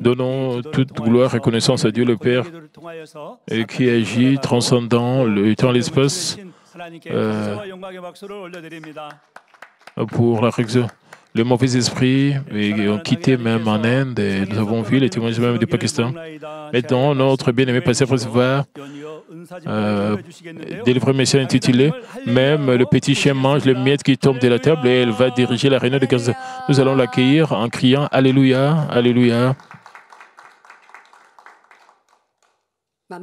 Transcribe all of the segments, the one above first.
Donnons toute gloire et connaissance à Dieu le Père qui agit transcendant le temps et l'espace pour la réaction. Les mauvais esprits ont quitté même en Inde et nous avons vu les témoignages même du Pakistan. Maintenant, notre bien-aimé pasteur va délivrer un message intitulé « Même le petit chien mange les miettes qui tombent de la table » et elle va diriger la réunion de 15 heures. Nous allons l'accueillir en criant « Alléluia, Alléluia ». Je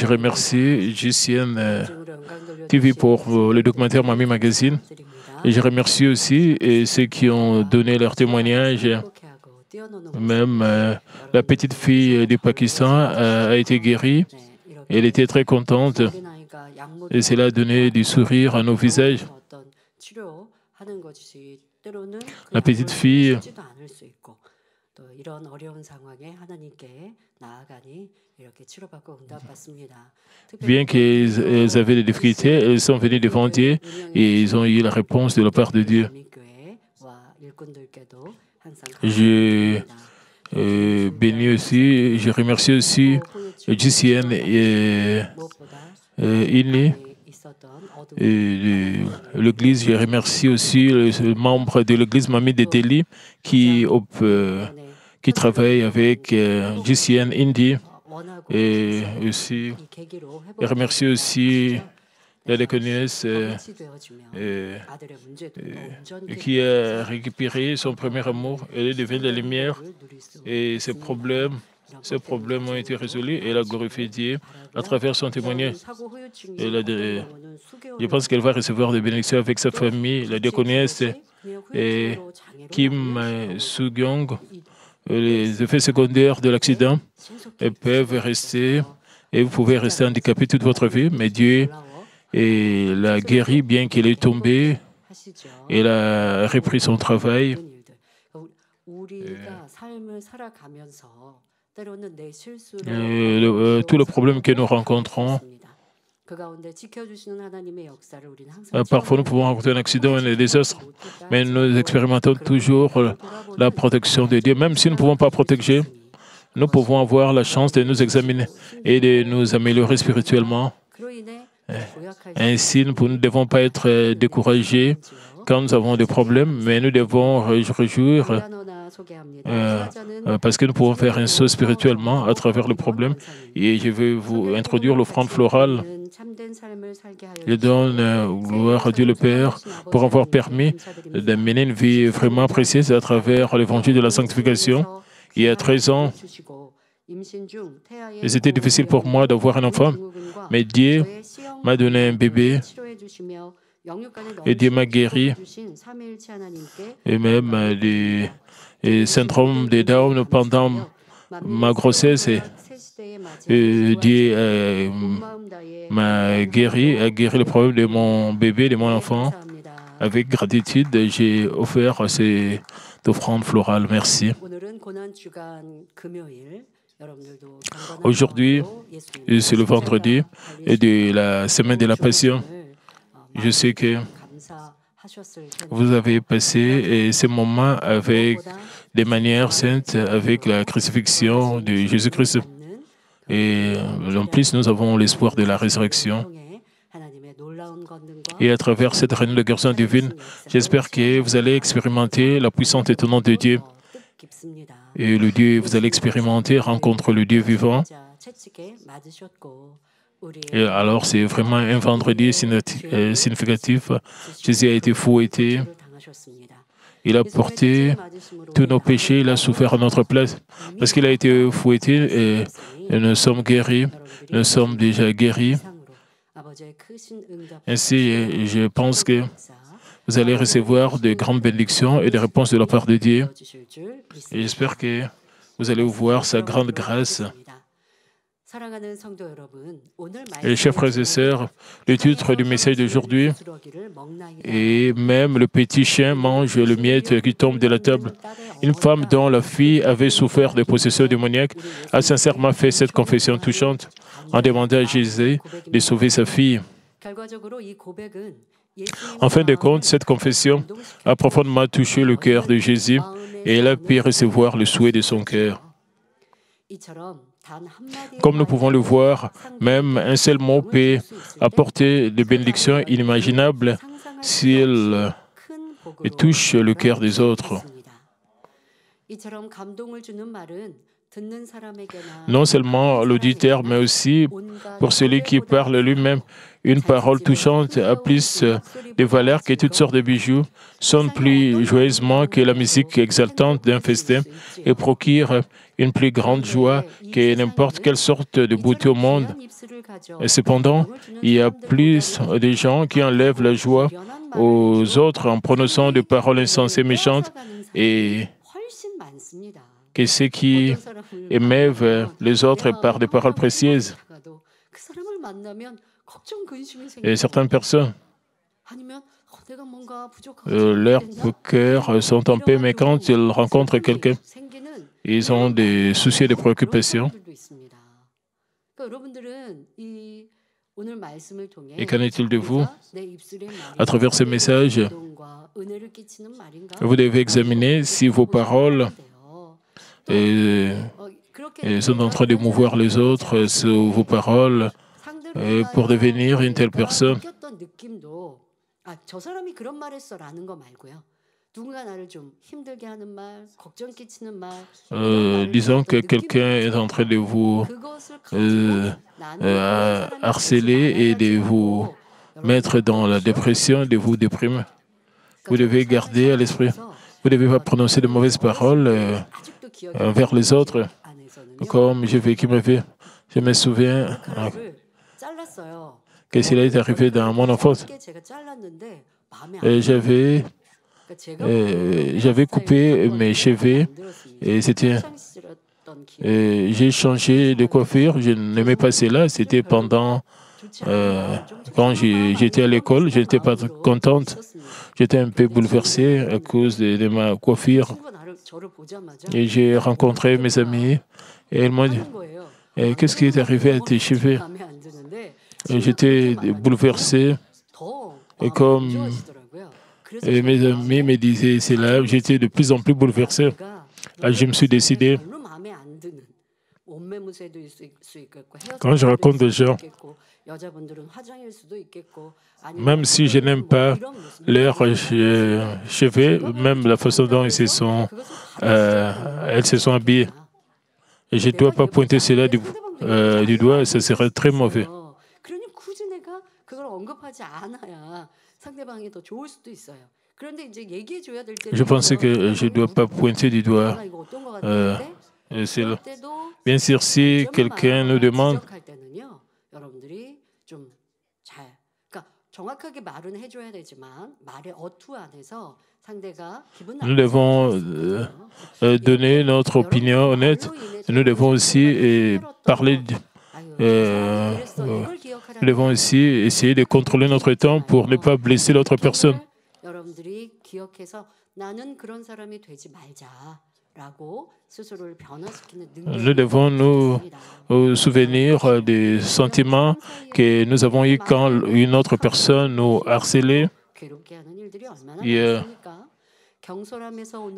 remercie GCN TV pour le documentaire Mami Magazine. Et je remercie aussi ceux qui ont donné leur témoignage. Même la petite fille du Pakistan a été guérie. Elle était très contente. Et cela a donné du sourire à nos visages. La petite fille bien qu'elles avaient des difficultés, elles sont venues devant Dieu et ils ont eu la réponse de la part de Dieu. Je bénis aussi, je remercie aussi GCN et INI. L'église, je remercie aussi le membre de l'église Mami de Delhi qui travaille avec GCN Indy et aussi je remercie aussi la déaconesse qui a récupéré son premier amour. Elle est devenue la lumière et ses problèmes ont été résolus et elle a glorifié Dieu à travers son témoignage. Je pense qu'elle va recevoir des bénédictions avec sa famille, la diaconesse et Kim Soo-gyong. Les effets secondaires de l'accident peuvent rester et vous pouvez rester handicapé toute votre vie, mais Dieu l'a guéri bien qu'il est tombé. Il a repris son travail. Tous les problèmes que nous rencontrons, parfois nous pouvons rencontrer un accident, un désastre, mais nous expérimentons toujours la protection de Dieu. Même si nous ne pouvons pas protéger, nous pouvons avoir la chance de nous examiner et de nous améliorer spirituellement. Ainsi, nous ne devons pas être découragés quand nous avons des problèmes, mais nous devons réjouir parce que nous pouvons faire un saut spirituellement à travers le problème. Et je vais vous introduire l'offrande florale. Je donne gloire à Dieu le Père pour avoir permis d'amener une vie vraiment précieuse à travers l'évangile de la sanctification. Il y a 13 ans, et c'était difficile pour moi d'avoir un enfant, mais Dieu m'a donné un bébé et Dieu m'a guéri. Et même les syndromes de Down pendant ma grossesse, Dieu m'a guéri, a guéri le problème de mon bébé, de mon enfant. Avec gratitude, j'ai offert cette offrande florale. Merci. Aujourd'hui, c'est le vendredi et de la semaine de la Passion. Je sais que vous avez passé ces moments avec des manières saintes, avec la crucifixion de Jésus-Christ. Et en plus, nous avons l'espoir de la résurrection. Et à travers cette réunion de guérison divine, j'espère que vous allez expérimenter la puissance étonnante de Dieu. Et le Dieu, vous allez expérimenter, rencontrer le Dieu vivant. Et alors, c'est vraiment un vendredi significatif. Jésus a été fouetté. Il a porté tous nos péchés. Il a souffert à notre place. Parce qu'il a été fouetté, et nous sommes guéris. Nous sommes déjà guéris. Ainsi, je pense que vous allez recevoir de grandes bénédictions et des réponses de la part de Dieu. Et j'espère que vous allez voir sa grande grâce. Et chers frères et sœurs, le titre du message d'aujourd'hui est « Même le petit chien mange le miette qui tombe de la table ». Une femme dont la fille avait souffert de possession démoniaque a sincèrement fait cette confession touchante en demandant à Jésus de sauver sa fille. En fin de compte, cette confession a profondément touché le cœur de Jésus et il a pu recevoir le souhait de son cœur. Comme nous pouvons le voir, même un seul mot peut apporter des bénédictions inimaginables s'il touche le cœur des autres. Non seulement l'auditeur, mais aussi pour celui qui parle lui-même. Une parole touchante a plus de valeur que toutes sortes de bijoux, sonne plus joyeusement que la musique exaltante d'un festin et procure une plus grande joie que n'importe quelle sorte de beauté au monde. Et cependant, il y a plus de gens qui enlèvent la joie aux autres en prononçant des paroles insensées méchantes et que ceux qui émeuvent les autres par des paroles précieuses. Et certaines personnes, leurs cœurs sont en paix, mais quand ils rencontrent quelqu'un, ils ont des soucis et des préoccupations. Et qu'en est-il de vous? À travers ce message, vous devez examiner si vos paroles sont en train de mouvoir les autres sur vos paroles pour devenir une telle personne. Disons que quelqu'un est en train de vous harceler et de vous mettre dans la dépression, de vous déprimer. Vous devez garder à l'esprit. Vous ne devez pas prononcer de mauvaises paroles envers les autres. Comme j'ai vécu ma vie, je me souviens que cela est arrivé dans mon enfance. J'avais coupé mes cheveux et j'ai changé de coiffure. Je n'aimais pas cela. C'était pendant quand j'étais à l'école. Je n'étais pas contente. J'étais un peu bouleversée à cause de ma coiffure. Et j'ai rencontré mes amis et ils m'ont dit qu'est-ce qui est arrivé à tes cheveux? J'étais bouleversé et comme mes amis me disaient cela, j'étais de plus en plus bouleversé. Je me suis décidé, quand je raconte des gens, même si je n'aime pas leurs cheveux, même la façon dont elles se sont habillées, et je ne dois pas pointer cela du doigt, ce serait très mauvais. Je pensais que je ne dois pas pointer du doigt. Bien sûr, si quelqu'un nous demande, nous devons donner notre opinion honnête. Nous devons aussi parler. Nous devons aussi essayer de contrôler notre temps pour ne pas blesser l'autre personne. Nous devons nous souvenir des sentiments que nous avons eus quand une autre personne nous harcelait. Il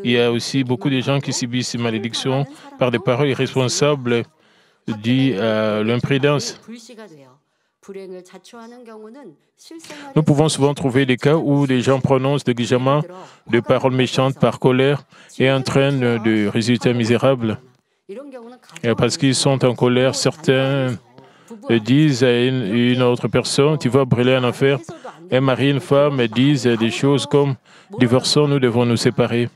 y a aussi beaucoup de gens qui subissent ces malédictions par des paroles irresponsables dues à l'imprudence. Nous pouvons souvent trouver des cas où des gens prononcent négligemment des paroles méchantes par colère et entraînent des résultats misérables. Et parce qu'ils sont en colère, certains disent à une autre personne, tu vas brûler en enfer. Un mari et une femme disent des choses comme, divorçons, nous devons nous séparer.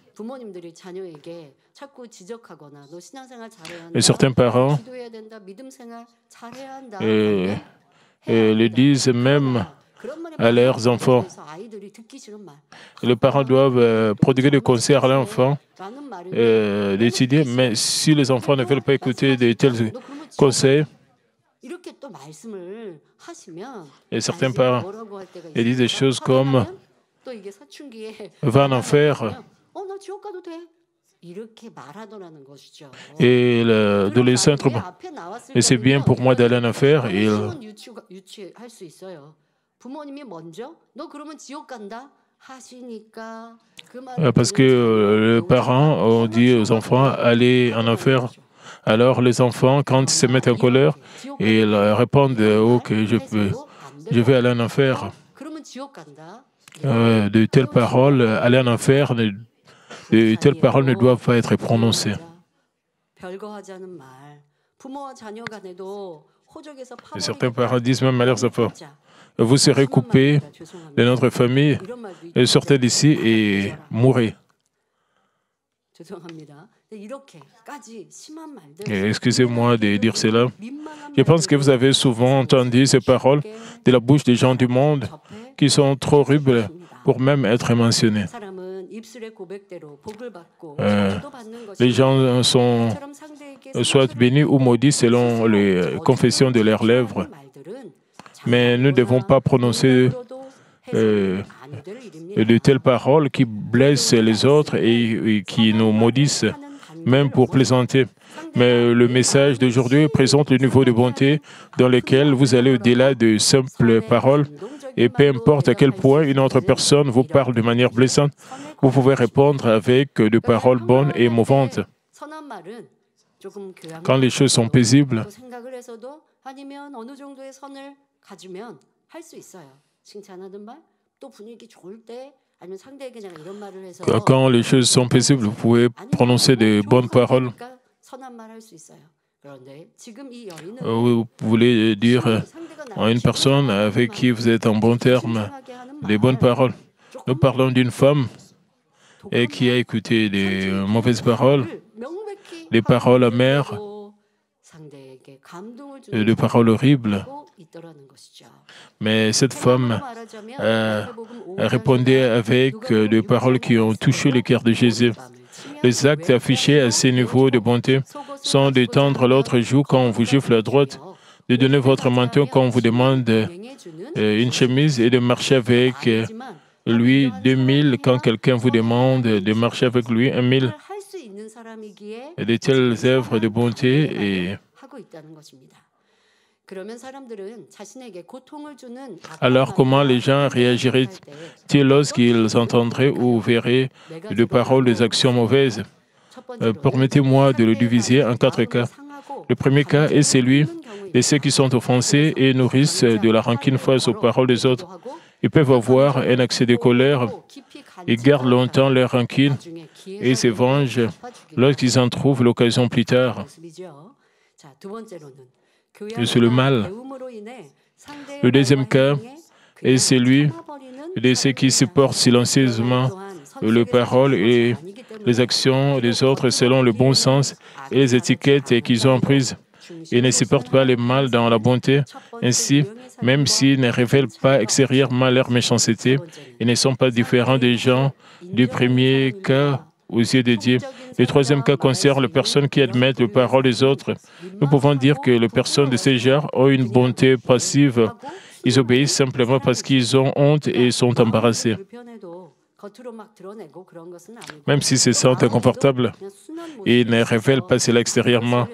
Et certains parents le disent même à leurs enfants. Les parents doivent prodiguer des conseils à l'enfant, d'étudier, mais si les enfants ne veulent pas écouter de tels conseils, et certains parents disent des choses comme « va en enfer ». Et l'adolescent, et c'est bien pour moi d'aller en enfer. Parce que les parents ont dit aux enfants, allez en enfer. Alors les enfants, quand ils se mettent en colère, ils répondent, ok, je vais aller en enfer. De telles paroles, aller en enfer, de telles paroles ne doivent pas être prononcées. Et certains parents disent même à leurs enfants, vous serez coupés de notre famille, et sortez d'ici et mourrez. Excusez-moi de dire cela. Je pense que vous avez souvent entendu ces paroles de la bouche des gens du monde qui sont trop horribles pour même être mentionnées. Les gens sont soit bénis ou maudits selon les confessions de leurs lèvres, mais nous ne devons pas prononcer de telles paroles qui blessent les autres et qui nous maudissent, même pour plaisanter. Mais le message d'aujourd'hui présente le niveau de bonté dans lequel vous allez au-delà de simples paroles. Et peu importe à quel point une autre personne vous parle de manière blessante, vous pouvez répondre avec des paroles bonnes et émouvantes. Quand les choses sont paisibles, quand les choses sont paisibles, vous pouvez prononcer des bonnes paroles. Vous voulez dire à une personne avec qui vous êtes en bon terme des bonnes paroles. Nous parlons d'une femme et qui a écouté des mauvaises paroles, des paroles amères, des paroles horribles. Mais cette femme répondait avec des paroles qui ont touché le cœur de Jésus. Les actes affichés à ces niveaux de bonté sont de tendre l'autre joue quand on vous gifle à droite, de donner votre manteau quand on vous demande une chemise et de marcher avec lui 2000 quand quelqu'un vous demande de marcher avec lui 1000. Et de telles œuvres de bonté et alors, comment les gens réagiraient-ils lorsqu'ils entendraient ou verraient des paroles, des actions mauvaises? Permettez-moi de le diviser en 4 cas. Le premier cas est celui de ceux qui sont offensés et nourrissent de la rancune face aux paroles des autres. Ils peuvent avoir un accès de colère, ils gardent longtemps leur rancune et se vengent lorsqu'ils en trouvent l'occasion plus tard. C'est le mal. Le deuxième cas est celui de ceux qui supportent silencieusement les paroles et les actions des autres selon le bon sens et les étiquettes qu'ils ont prises. Ils ne supportent pas le mal dans la bonté. Ainsi, même s'ils ne révèlent pas extérieurement leur méchanceté, ils ne sont pas différents des gens du premier cas aux yeux de Dieu. Le troisième cas concerne les personnes qui admettent les paroles des autres. Nous pouvons dire que les personnes de ce genre ont une bonté passive. Ils obéissent simplement parce qu'ils ont honte et sont embarrassés. Même s'ils se sentent inconfortables, ils ne révèlent pas cela extérieurement.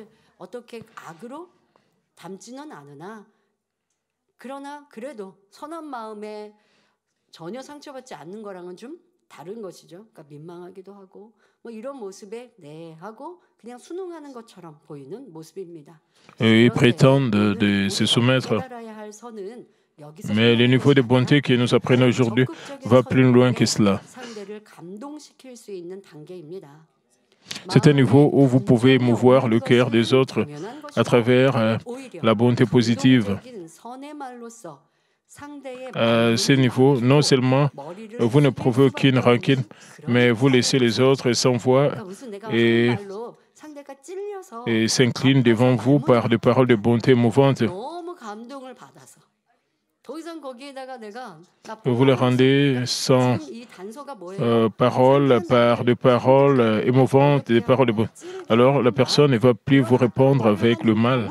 Ils prétendent de se soumettre. Mais le niveau de bonté que nous apprenons aujourd'hui va plus loin que cela. C'est un niveau où vous pouvez émouvoir le cœur des autres à travers la bonté positive. À ce niveau, non seulement vous ne prouvez aucune rancune, mais vous laissez les autres sans voix et s'inclinent devant vous par des paroles de bonté émouvantes. Vous le rendez sans paroles, par des paroles émouvantes, des paroles de bonté. Alors la personne ne va plus vous répondre avec le mal.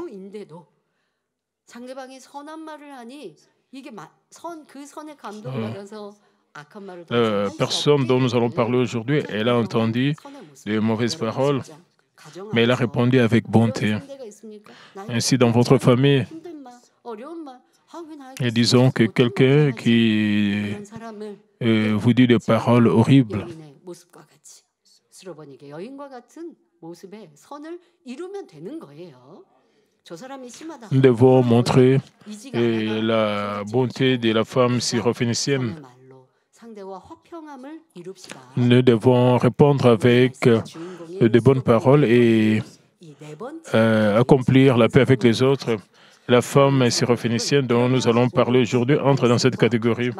La personne dont nous allons parler aujourd'hui, elle a entendu de mauvaises paroles, mais elle a répondu avec bonté. Ainsi, dans votre famille, Et disons que quelqu'un qui vous dit des paroles horribles, nous devons montrer la bonté de la femme syrophénicienne. Nous devons répondre avec de bonnes paroles et accomplir la paix avec les autres. La femme syrophénicienne dont nous allons parler aujourd'hui entre dans cette catégorie.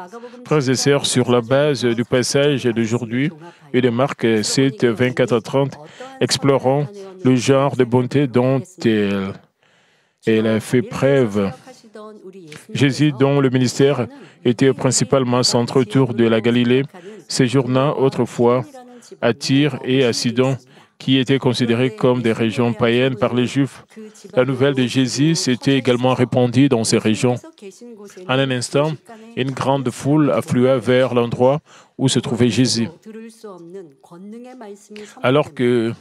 Frères et sœurs, sur la base du passage d'aujourd'hui et de Marc 7, 24 à 30, explorons le genre de bonté dont elle a fait preuve. Jésus, dont le ministère était principalement centré autour de la Galilée, séjourna autrefois à Tyr et à Sidon, qui étaient considérées comme des régions païennes par les Juifs. La nouvelle de Jésus s'était également répandue dans ces régions. En un instant, une grande foule afflua vers l'endroit où se trouvait Jésus. Alors que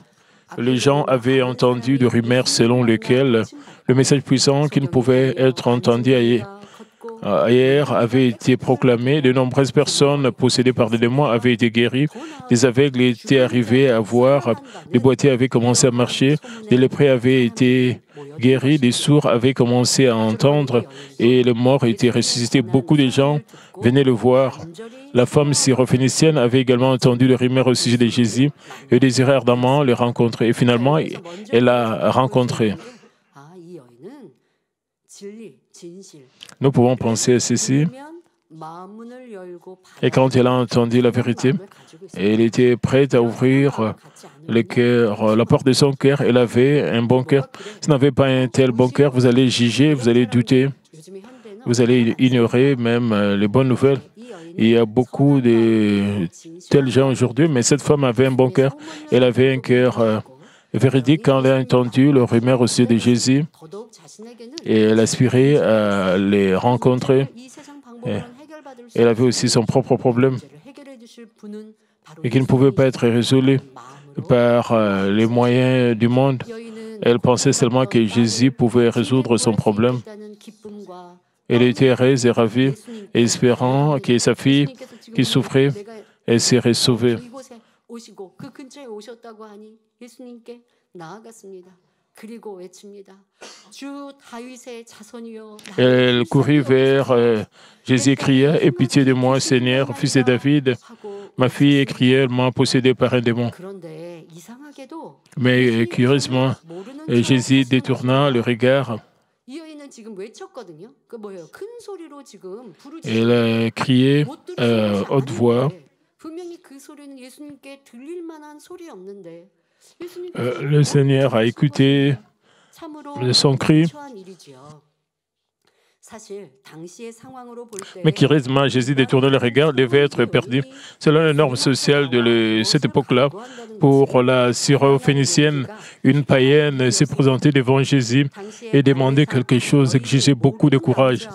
les gens avaient entendu des rumeurs selon lesquelles le message puissant qui ne pouvait être entendu ailleurs avait été proclamé. De nombreuses personnes possédées par des démons avaient été guéries. Des aveugles étaient arrivés à voir. Les boiteux avaient commencé à marcher. Des lépreux avaient été guéris. Des sourds avaient commencé à entendre. Et les morts étaient ressuscités. Beaucoup de gens venaient le voir. La femme syrophénicienne avait également entendu les rumeurs au sujet de Jésus et désirait ardemment le rencontrer. Et finalement, elle l'a rencontré. Nous pouvons penser à ceci. Et quand elle a entendu la vérité, elle était prête à ouvrir le cœur, la porte de son cœur. Elle avait un bon cœur. Si vous n'avez pas un tel bon cœur, vous allez juger, vous allez douter, vous allez ignorer même les bonnes nouvelles. Il y a beaucoup de tels gens aujourd'hui, mais cette femme avait un bon cœur. Elle avait un cœur véridique quand elle a entendu le rumeur aussi de Jésus. Et elle aspirait à les rencontrer. Et elle avait aussi son propre problème et qui ne pouvait pas être résolu par les moyens du monde. Elle pensait seulement que Jésus pouvait résoudre son problème. Elle était heureuse et ravie, espérant que sa fille qui souffrait, elle serait sauvée. Elle courut vers Jésus et cria « Aie pitié de moi, Seigneur, fils de David. Ma fille est cruellement possédée par un démon. » Mais curieusement, Jésus détourna le regard. Elle a crié à haute voix. Le Seigneur a écouté son cri. Mais curieusement, Jésus détournait le regard, devait être perdu. Selon les normes sociales de cette époque-là, pour la syrophénicienne, une païenne s'est présentée devant Jésus et demandait quelque chose, exigeait beaucoup de courage.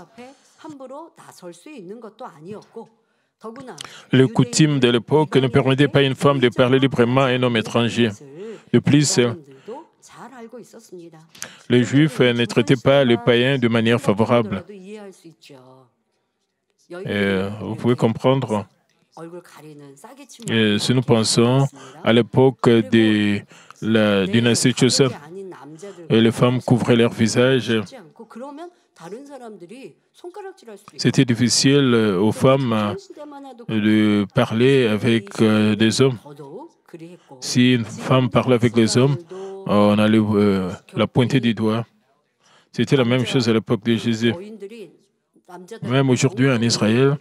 Les coutumes de l'époque ne permettaient pas à une femme de parler librement à un homme étranger. De plus, les Juifs ne traitaient pas les païens de manière favorable. Et vous pouvez comprendre, si nous pensons à l'époque de la dynastie Joseon, les femmes couvraient leur visage. C'était difficile aux femmes de parler avec des hommes. Si une femme parlait avec les hommes, on allait la pointer du doigt. C'était la même chose à l'époque de Jésus. Même aujourd'hui en Israël,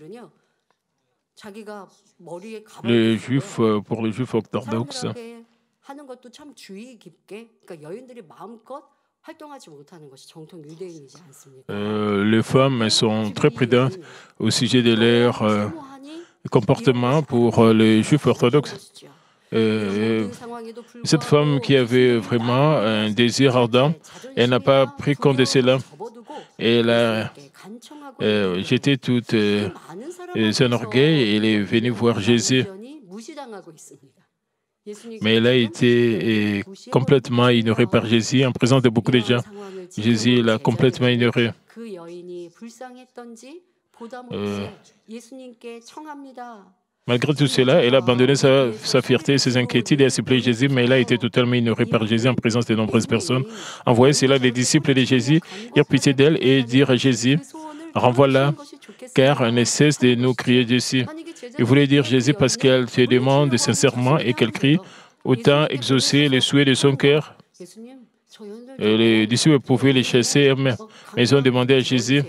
les Juifs, pour les Juifs orthodoxes, les femmes sont très prudentes au sujet de leur comportement pour les Juifs orthodoxes. Cette femme qui avait vraiment un désir ardent, elle n'a pas pris compte de cela. Elle a jeté tout son orgueil et elle est venue voir Jésus. mais elle a été complètement ignorée par Jésus en présence de beaucoup de gens. Jésus l'a complètement ignorée. Malgré tout cela, elle a abandonné sa fierté, ses inquiétudes et a supplié Jésus, mais elle a été totalement ignorée par Jésus en présence de nombreuses personnes. En voyant cela, les disciples de Jésus eurent pitié d'elle et dirent à Jésus, « Renvoie-la, car elle ne cesse de nous crier dessus. » Ils voulaient dire Jésus parce qu'elle te demande sincèrement et qu'elle crie, autant exaucer les souhaits de son cœur. Et les disciples pouvaient les chasser eux-mêmes, mais ils ont demandé à Jésus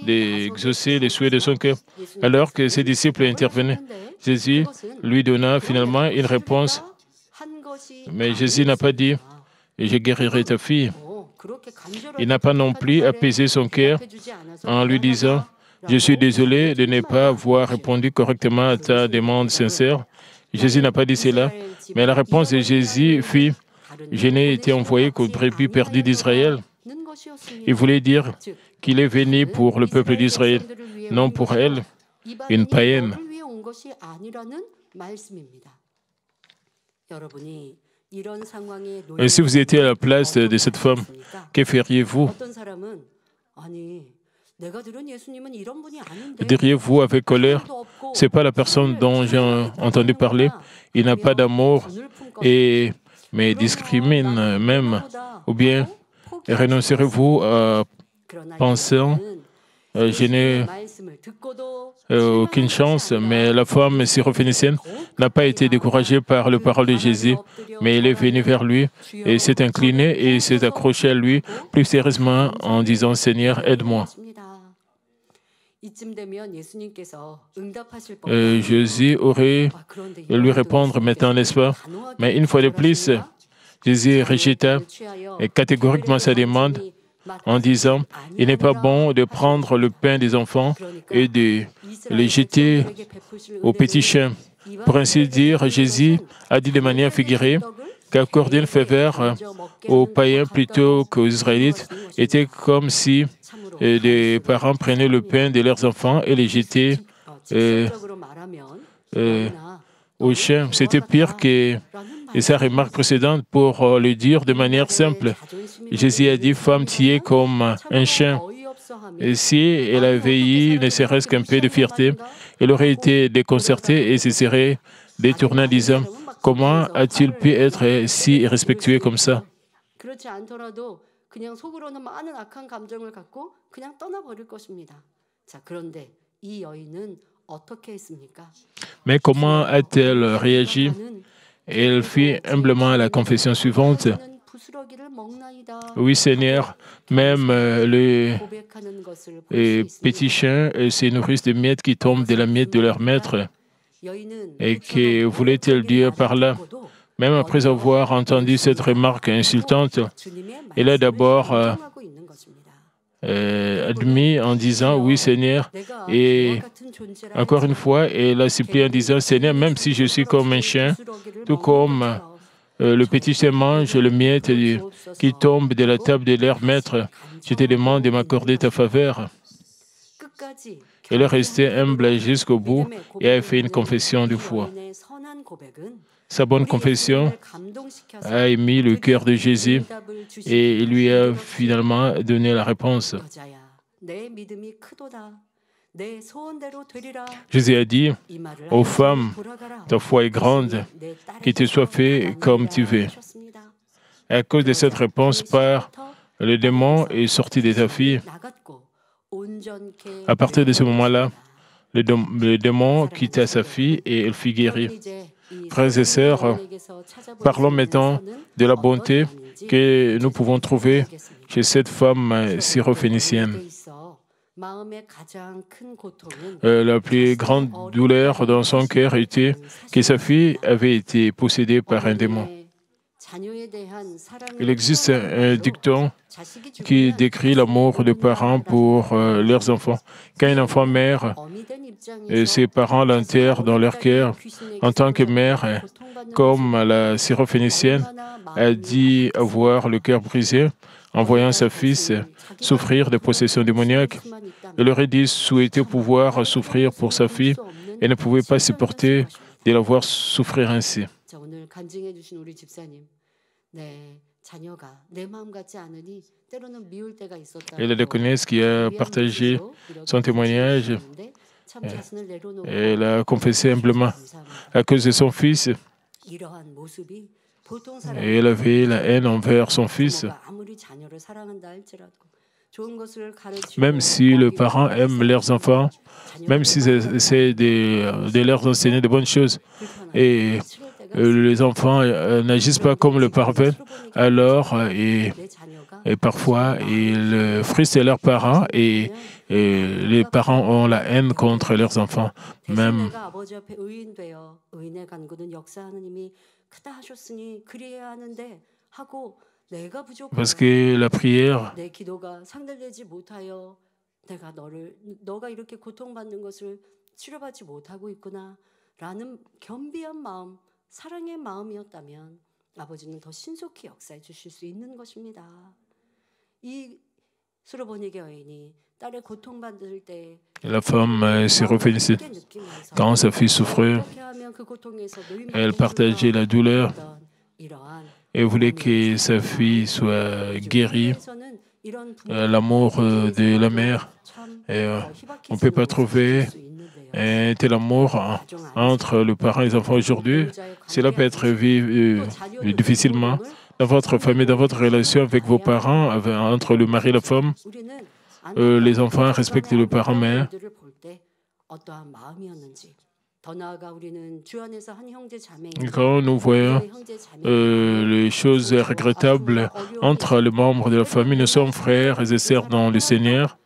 d'exaucer les souhaits de son cœur. Alors que ses disciples intervenaient, Jésus lui donna finalement une réponse. Mais Jésus n'a pas dit « Je guérirai ta fille ». Il n'a pas non plus apaisé son cœur en lui disant « Je suis désolé de ne pas avoir répondu correctement à ta demande sincère ». Jésus n'a pas dit cela, mais la réponse de Jésus fut « Je n'ai été envoyé qu'aux brebis perdues d'Israël ». Il voulait dire qu'il est venu pour le peuple d'Israël, non pour elle, une païenne. Et si vous étiez à la place de cette femme, que feriez-vous? Diriez-vous avec colère, ce n'est pas la personne dont j'ai entendu parler, il n'a pas d'amour et me discrimine même, ou bien renoncerez-vous à pensant je n'ai aucune chance, mais la femme syrophénicienne n'a pas été découragée par les paroles de Jésus, mais elle est venue vers lui et s'est inclinée et s'est accrochée à lui plus sérieusement en disant « Seigneur, aide-moi ». Jésus aurait lui répondre maintenant, n'est-ce pas? Mais une fois de plus, Jésus rejeta catégoriquement sa demande en disant « Il n'est pas bon de prendre le pain des enfants et de les jeter aux petits chiens ». Pour ainsi dire, Jésus a dit de manière figurée qu'accorder une faveur aux païens plutôt qu'aux Israélites était comme si des parents prenaient le pain de leurs enfants et les jetaient aux chiens. C'était pire que sa remarque précédente pour le dire de manière simple. Jésus a dit « Femme, tu es comme un chien ». Et si elle avait eu ne serait-ce qu'un peu de fierté, elle aurait été déconcertée et se serait détournée en disant « Comment a-t-il pu être si irrespectueux comme ça ?» Mais comment a-t-elle réagi? Elle fit humblement la confession suivante. « Oui, Seigneur, même les petits chiens se nourrissent des miettes qui tombent de la miette de leur maître. » Et que voulait-elle dire par là? Même après avoir entendu cette remarque insultante, elle a d'abord admis en disant « Oui, Seigneur », et encore une fois, elle a supplié en disant « Seigneur, même si je suis comme un chien, tout comme le petit chien mange le miette qui tombe de la table de leur maître, je te demande de m'accorder ta faveur. » Elle est restée humble jusqu'au bout et a fait une confession de foi. Sa bonne confession a ému le cœur de Jésus et il lui a finalement donné la réponse. Jésus a dit « Ô femme, ta foi est grande, qu'il te soit fait comme tu veux. » À cause de cette réponse, le démon est sorti de ta fille. À partir de ce moment-là, le démon quitta sa fille et elle fut guérie. Frères et sœurs, parlons maintenant de la bonté que nous pouvons trouver chez cette femme syrophénicienne. La plus grande douleur dans son cœur était que sa fille avait été possédée par un démon. Il existe un dicton qui décrit l'amour des parents pour leurs enfants. Quand un enfant meurt, ses parents l'enterrent dans leur cœur. En tant que mère, comme la syrophénicienne a dit avoir le cœur brisé en voyant sa fille souffrir de possession démoniaque, elle aurait dit souhaiter pouvoir souffrir pour sa fille et ne pouvait pas supporter de la voir souffrir ainsi. Et la diaconesse qui a partagé son témoignage, elle a confessé humblement à cause de son fils. Et elle avait la haine envers son fils. Même si les parents aiment leurs enfants, même s'ils essaient de leur enseigner de bonnes choses, et les enfants n'agissent pas comme le parfait, alors et parfois ils frustrent leurs parents et les parents ont la haine contre leurs enfants. Même parce que la prière la femme s'est reconnaissée. Quand sa fille souffrait, elle partageait la douleur et voulait que sa fille soit guérie. L'amour de la mère, on ne peut pas trouver un tel amour entre le parent et les enfants aujourd'hui. Cela peut être vu difficilement dans votre famille, dans votre relation avec vos parents, entre le mari et la femme. Les enfants respectent le parent, mais quand nous voyons les choses regrettables entre les membres de la famille, nous sommes frères et sœurs dans le Seigneur.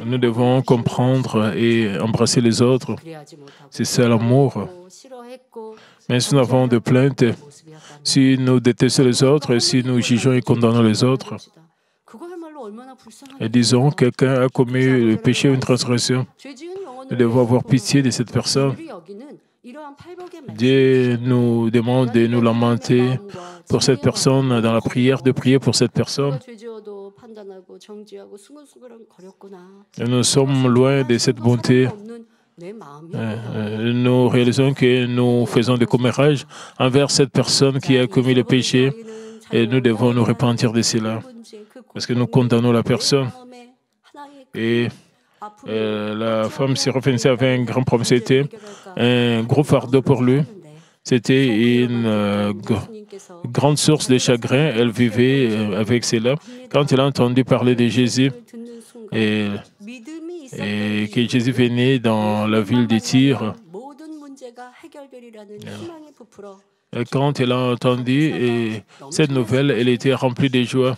Nous devons comprendre et embrasser les autres. C'est ça l'amour. Mais si nous avons des plaintes, si nous détestons les autres, si nous jugeons et condamnons les autres, et disons quelqu'un a commis le péché ou une transgression, nous devons avoir pitié de cette personne. Dieu nous demande de nous lamenter pour cette personne, dans la prière, de prier pour cette personne. Et nous sommes loin de cette bonté. Nous réalisons que nous faisons des commérages envers cette personne qui a commis le péché et nous devons nous repentir de cela parce que nous condamnons la personne. Et la femme syrophénicienne avait un grand problème, c'était un gros fardeau pour lui. C'était une grande source de chagrin. Elle vivait avec cela. Quand elle a entendu parler de Jésus et que Jésus venait dans la ville de Tyr, quand elle a entendu cette nouvelle, elle était remplie de joie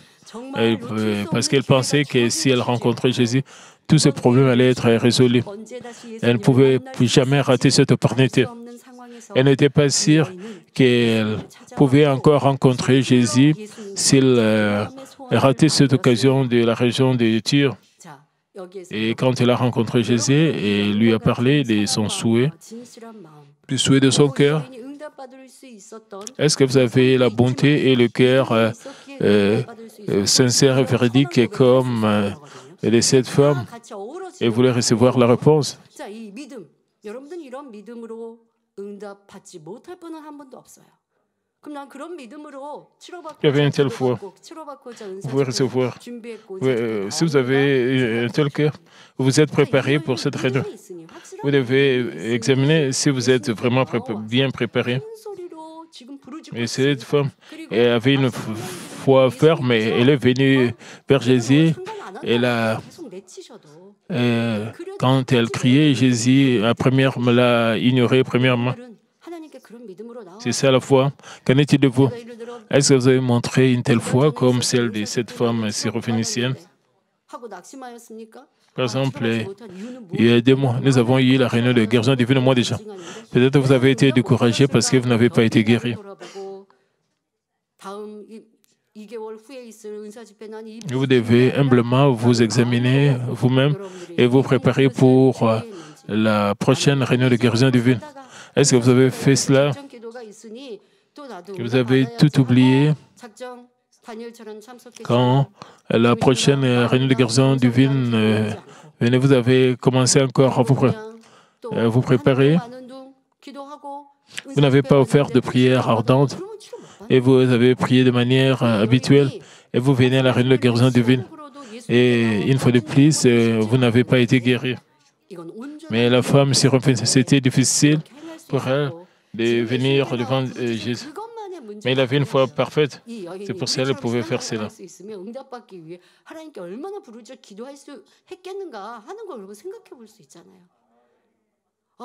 parce qu'elle pensait que si elle rencontrait Jésus, tous ces problèmes allaient être résolus. Elle ne pouvait plus jamais rater cette opportunité. Elle n'était pas sûre qu'elle pouvait encore rencontrer Jésus s'il ratait cette occasion de la région de Tyr. Et quand elle a rencontré Jésus et lui a parlé de son souhait, du souhait de son cœur, est-ce que vous avez la bonté et le cœur sincère et véridique comme de cette femme et voulez recevoir la réponse? Il y avait une telle foi. Vous pouvez recevoir. Si vous avez un tel cœur, vous êtes préparé pour cette réunion. Vous devez examiner si vous êtes vraiment bien préparé. Et cette femme avait une foi ferme, mais elle est venue vers Jésus. Quand elle criait, Jésus l'a ignoré premièrement. C'est ça la foi. Qu'en est-il de vous? Est-ce que vous avez montré une telle foi comme celle de cette femme syrophénicienne? Par exemple, il y a 2 mois, nous avons eu la réunion de guérison divine au mois déjà. Peut-être que vous avez été découragé parce que vous n'avez pas été guéri. Vous devez humblement vous examiner vous-même et vous préparer pour la prochaine réunion de guérison divine. Est-ce que vous avez fait cela? Que vous avez tout oublié? Quand la prochaine réunion de guérison divine venait, vous avez commencé encore à vous préparer. Vous n'avez pas offert de prière ardente et vous avez prié de manière habituelle et vous venez à la réunion de guérison divine. Et une fois de plus, vous n'avez pas été guéri. Mais la femme, c'était difficile pour elle de venir devant Jésus. Mais il avait une foi parfaite. C'est pour ça qu'elle pouvait faire cela.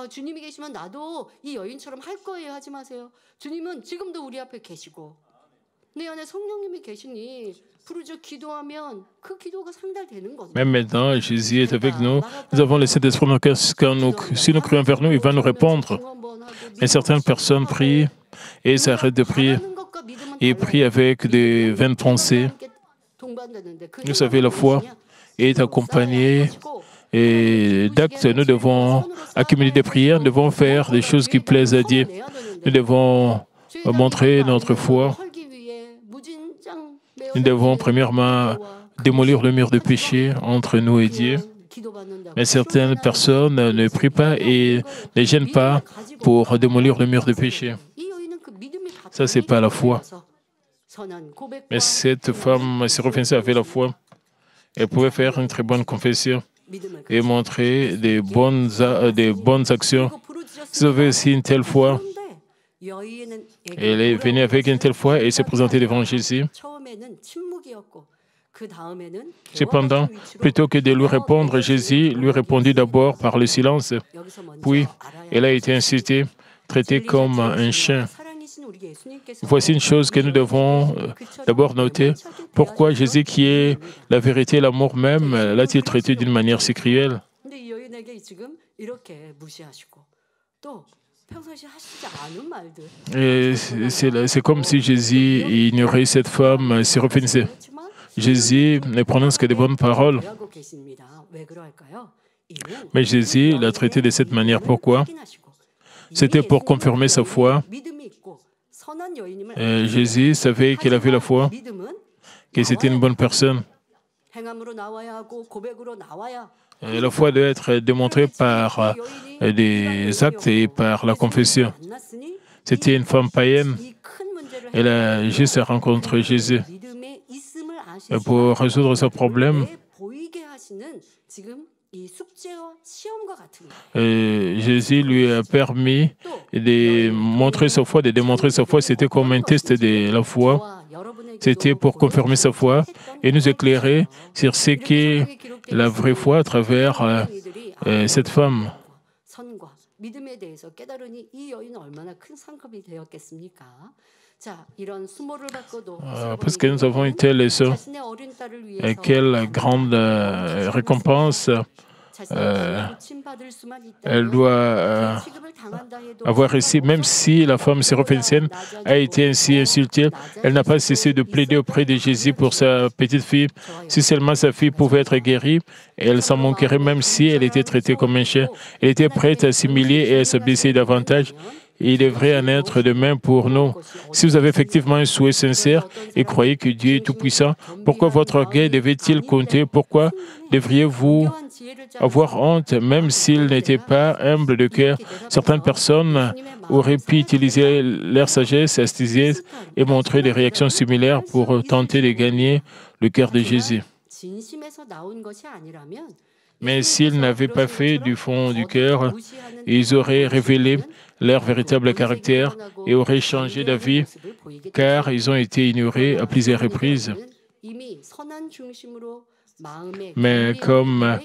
주님이 계시면 나도 이 여인처럼 할 거예요 하지 마세요. 주님은 지금도 우리 앞에 계시고 내 안에 성령님이 계시니 부르짖어 기도하면 그 기도가 상달되는 거죠. Même maintenant, Jésus est avec nous. Nous avons le Saint-Esprit dans notre cœur. Si nous prions vers nous, il va nous répondre. Mais certaines personnes prient et s'arrêtent de prier. Ils prient avec des vaines pensées. Vous savez, la foi est accompagnée et d'actes. Nous devons accumuler des prières, nous devons faire des choses qui plaisent à Dieu. Nous devons montrer notre foi. Nous devons premièrement démolir le mur de péché entre nous et Dieu. Mais certaines personnes ne prient pas et ne gênent pas pour démolir le mur de péché. Ça, ce n'est pas la foi. Mais cette femme syrophénicienne avait la foi. Elle pouvait faire une très bonne confession et montrer des bonnes actions. Si vous avez aussi une telle foi, elle est venue avec une telle foi et s'est présentée devant Jésus. Cependant, plutôt que de lui répondre, Jésus lui répondit d'abord par le silence. Puis, elle a été insultée, traitée comme un chien. Voici une chose que nous devons d'abord noter. Pourquoi Jésus, qui est la vérité et l'amour même, l'a-t-il traité d'une manière si cruelle? C'est comme si Jésus ignorait cette femme syrophénicienne. Jésus ne prononce que de bonnes paroles. Mais Jésus l'a traité de cette manière. Pourquoi? C'était pour confirmer sa foi. Jésus savait qu'il avait la foi, que c'était une bonne personne. La foi doit être démontrée par des actes et par la confession. C'était une femme païenne. Elle a juste rencontré Jésus. Pour résoudre ce problème, Jésus lui a permis de montrer sa foi, de démontrer sa foi. C'était comme un test de la foi. C'était pour confirmer sa foi et nous éclairer sur ce qu'est la vraie foi à travers cette femme. Parce que nous avons une telle leçon, quelle grande récompense elle doit avoir ici, même si la femme syrophénicienne a été ainsi insultée, elle n'a pas cessé de plaider auprès de Jésus pour sa petite fille. Si seulement sa fille pouvait être guérie, elle s'en manquerait même si elle était traitée comme un chien. Elle était prête à s'humilier et à s'abaisser davantage. Et il devrait en être de même pour nous. Si vous avez effectivement un souhait sincère et croyez que Dieu est tout-puissant, pourquoi votre orgueil devait-il compter? Pourquoi devriez-vous avoir honte, même s'il n'était pas humble de cœur? Certaines personnes auraient pu utiliser leur sagesse asthésique et montrer des réactions similaires pour tenter de gagner le cœur de Jésus. Mais s'ils n'avaient pas fait du fond du cœur, ils auraient révélé leur véritable caractère et auraient changé d'avis, car ils ont été ignorés à plusieurs reprises. Mais comme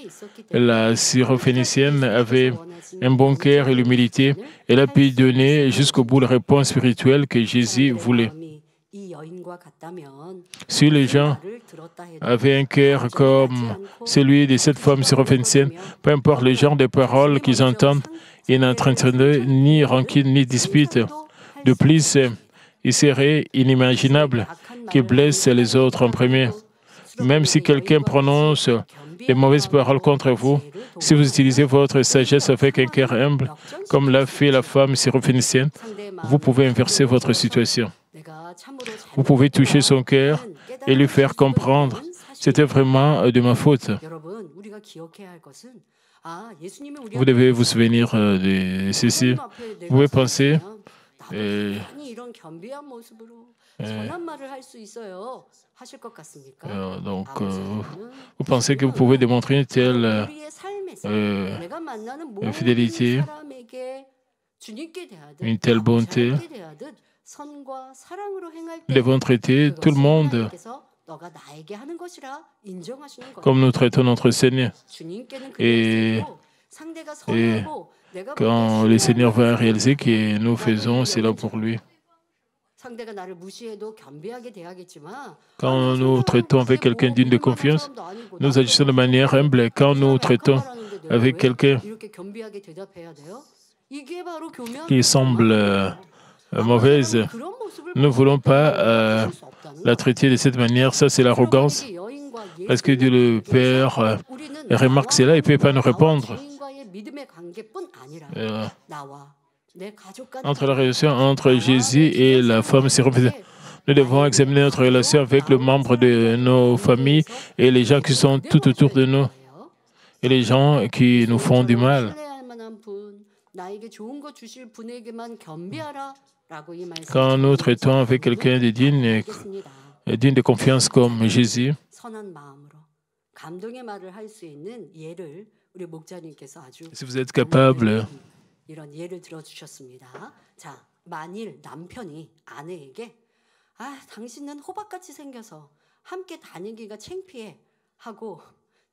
la syrophénicienne avait un bon cœur et l'humilité, elle a pu donner jusqu'au bout la réponse spirituelle que Jésus voulait. Si les gens avaient un cœur comme celui de cette femme syrophénicienne, peu importe le genre de paroles qu'ils entendent, ils n'entraîneraient ni rancune ni dispute. De plus, il serait inimaginable qu'ils blessent les autres en premier. Même si quelqu'un prononce des mauvaises paroles contre vous, si vous utilisez votre sagesse avec un cœur humble, comme l'a fait la femme syrophénicienne, vous pouvez inverser votre situation. Vous pouvez toucher son cœur et lui faire comprendre. C'était vraiment de ma faute. Vous devez vous souvenir de ceci. Vous pouvez penser, vous pensez que vous pouvez démontrer une telle fidélité, une telle bonté. Nous devons traiter tout le monde comme nous traitons notre Seigneur. Et quand le Seigneur va réaliser que nous faisons cela pour lui. Quand nous traitons avec quelqu'un digne de confiance, nous agissons de manière humble. Quand nous traitons avec quelqu'un qui semble mauvaise, nous ne voulons pas la traiter de cette manière. Ça, c'est l'arrogance. Parce que Dieu le Père remarque cela et ne peut pas nous répondre. Entre la relation entre Jésus et la femme circoncisée, nous devons examiner notre relation avec le membre de nos familles et les gens qui sont tout autour de nous et les gens qui nous font du mal. Quand nous traitons avec quelqu'un de digne de confiance comme Jésus, si vous êtes capable 이런 예를 들어주셨습니다. 자, 만일 남편이 아내에게 당신은 호박같이 생겨서 함께 다니기가 창피해 하고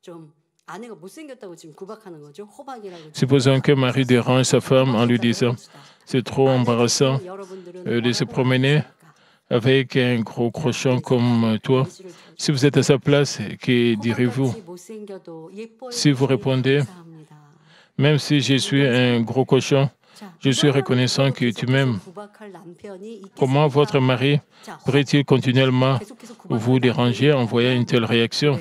좀 아내가 못생겼다고 지금 구박하는 거죠. 호박이라고. Supposons que Marie dérange sa femme en lui disant c'est trop embarrassant de se promener avec un gros crochon comme toi. Si vous êtes à sa place, que direz-vous? Si vous répondez même si je suis un gros cochon, je suis reconnaissant que tu m'aimes. Comment votre mari pourrait-il continuellement vous déranger en voyant une telle réaction?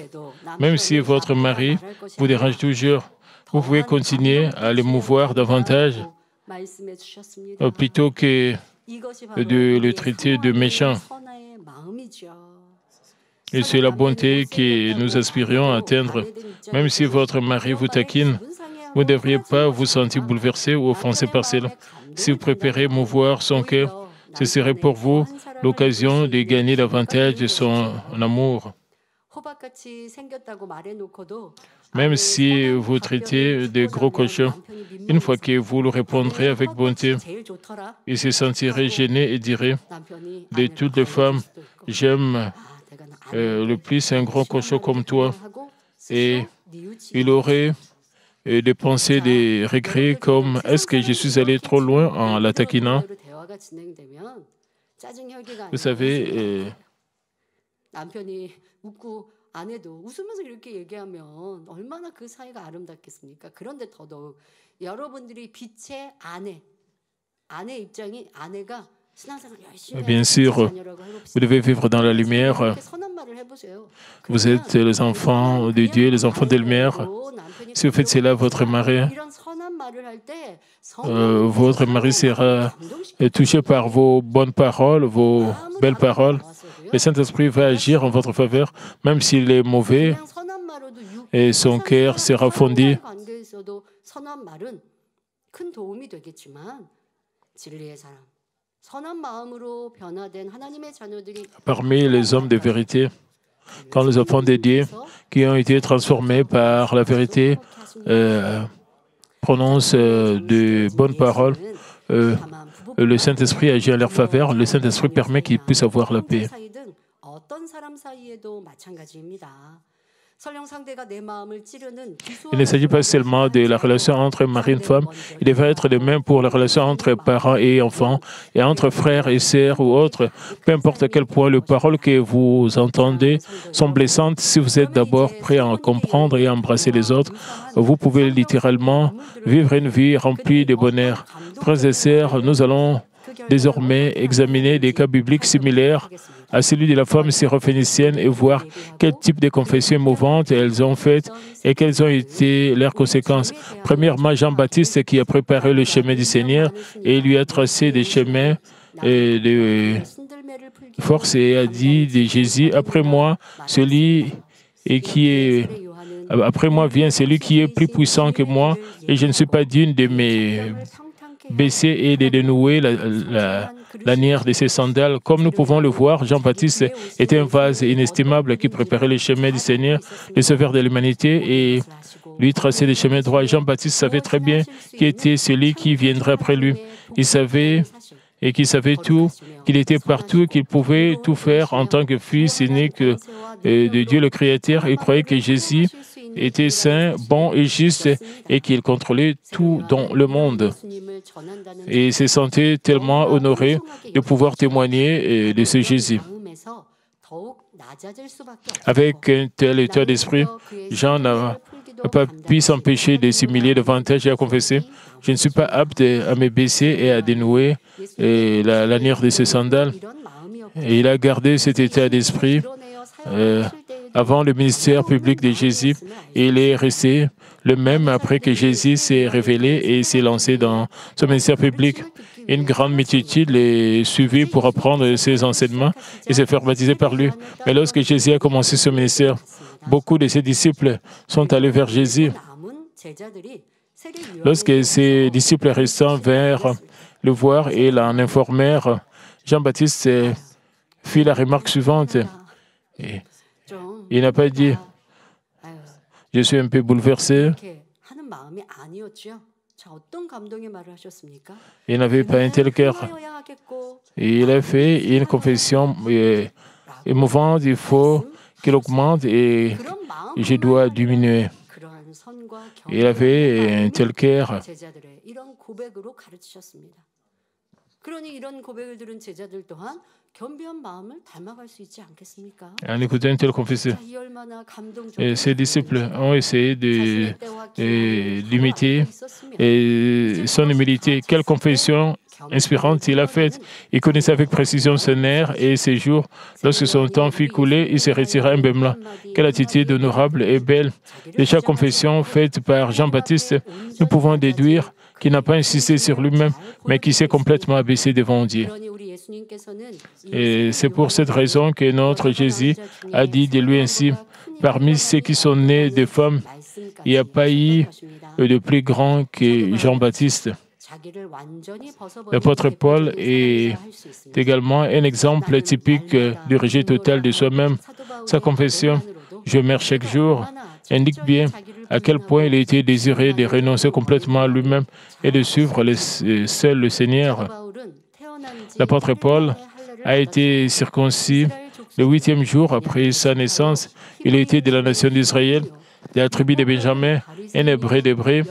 Même si votre mari vous dérange toujours, vous pouvez continuer à l'émouvoir davantage plutôt que de le traiter de méchant. Et c'est la bonté que nous aspirions à atteindre. Même si votre mari vous taquine, vous ne devriez pas vous sentir bouleversé ou offensé par cela. Si vous préférez mouvoir son cœur, ce serait pour vous l'occasion de gagner davantage de son amour. Même si vous traitez de gros cochons, une fois que vous le répondrez avec bonté, il se sentirait gêné et dirait de toutes les femmes, j'aime le plus un gros cochon comme toi. Et il aurait de penser des regrets comme « est-ce que je suis allé trop loin en la taquinant ?» Vous savez, 아내도 웃으면서 이렇게 얘기하면 얼마나 그 사이가 아름답겠습니까? 그런데 더더욱 여러분들이 빛의 아내 입장이 아내가 bien sûr, vous devez vivre dans la lumière. Vous êtes les enfants de Dieu, les enfants de la lumière. Si vous faites cela, votre mari sera touché par vos bonnes paroles, vos belles paroles. Le Saint-Esprit va agir en votre faveur, même s'il est mauvais, et son cœur sera fondu. Parmi les hommes de vérité, quand les enfants de Dieu qui ont été transformés par la vérité prononcent de bonnes paroles, le Saint-Esprit agit en leur faveur. Le Saint-Esprit permet qu'ils puissent avoir la paix. Il ne s'agit pas seulement de la relation entre mari et femme, il devrait être de même pour la relation entre parents et enfants, et entre frères et sœurs ou autres. Peu importe à quel point les paroles que vous entendez sont blessantes, si vous êtes d'abord prêt à comprendre et à embrasser les autres, vous pouvez littéralement vivre une vie remplie de bonheur. Frères et sœurs, nous allons désormais examiner des cas bibliques similaires à celui de la femme syrophénicienne et voir quel type de confessions émouvantes elles ont faites et quelles ont été leurs conséquences. Premièrement, Jean-Baptiste qui a préparé le chemin du Seigneur et lui a tracé des chemins force et a dit de Jésus, après moi, après moi vient celui qui est plus puissant que moi, et je ne suis pas digne de me baisser et de dénouer la lanière de ses sandales. Comme nous pouvons le voir, Jean-Baptiste était un vase inestimable qui préparait le chemin du Seigneur, le sauveur de l'humanité, et lui traçait des chemins droits. Jean-Baptiste savait très bien qui était celui qui viendrait après lui. Il savait et qu'il savait tout, qu'il était partout, qu'il pouvait tout faire en tant que fils unique de Dieu le Créateur. Il croyait que Jésus était saint, bon et juste et qu'il contrôlait tout dans le monde. Et il se sentait tellement honoré de pouvoir témoigner de ce Jésus. Avec un tel état d'esprit, Jean n'a pas pu s'empêcher de s'humilier devant elle et à confesser, je ne suis pas apte à me baisser et à dénouer la lanière de ses sandales. Et il a gardé cet état d'esprit avant le ministère public de Jésus. Et il est resté le même après que Jésus s'est révélé et s'est lancé dans son ministère public. Une grande multitude l'est suivi pour apprendre ses enseignements et se faire baptiser par lui. Mais lorsque Jésus a commencé ce ministère, beaucoup de ses disciples sont allés vers Jésus. Lorsque ses disciples restants vinrent le voir et l'en informèrent, Jean-Baptiste fit la remarque suivante. Il n'a pas dit « Je suis un peu bouleversé ». Il n'avait pas un tel cœur. Il a fait une confession émouvante, il faut qu'il augmente et je dois diminuer. Il avait un tel cœur. En écoutant une telle confession, ses disciples ont essayé d'imiter son humilité. Quelle confession inspirante il a faite. Il connaissait avec précision son air et ses jours. Lorsque son temps fut coulé, il se retira humblement. Quelle attitude honorable et belle. De chaque confession faite par Jean-Baptiste, nous pouvons déduire qu'il n'a pas insisté sur lui-même, mais qu'il s'est complètement abaissé devant Dieu. Et c'est pour cette raison que notre Jésus a dit de lui ainsi, parmi ceux qui sont nés de femmes, il n'y a pas eu de plus grand que Jean-Baptiste. L'apôtre Paul est également un exemple typique du rejet total de soi-même. Sa confession, « Je meurs chaque jour », indique bien à quel point il a été désiré de renoncer complètement à lui-même et de suivre seul le Seigneur. L'apôtre Paul a été circoncis le 8e jour après sa naissance. Il a été de la nation d'Israël, de la tribu de Benjamin, un hébreu d'Hébreux.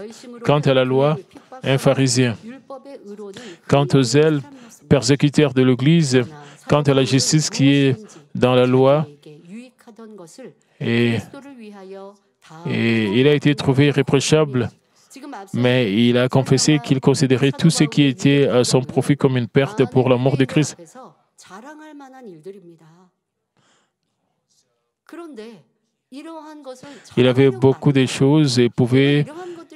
Quant à la loi, un pharisien. Quant aux zèles, persécuteurs de l'Église, quant à la justice qui est dans la loi, et il a été trouvé irréprochable, mais il a confessé qu'il considérait tout ce qui était à son profit comme une perte pour l'amour de Christ. Il avait beaucoup de choses et pouvait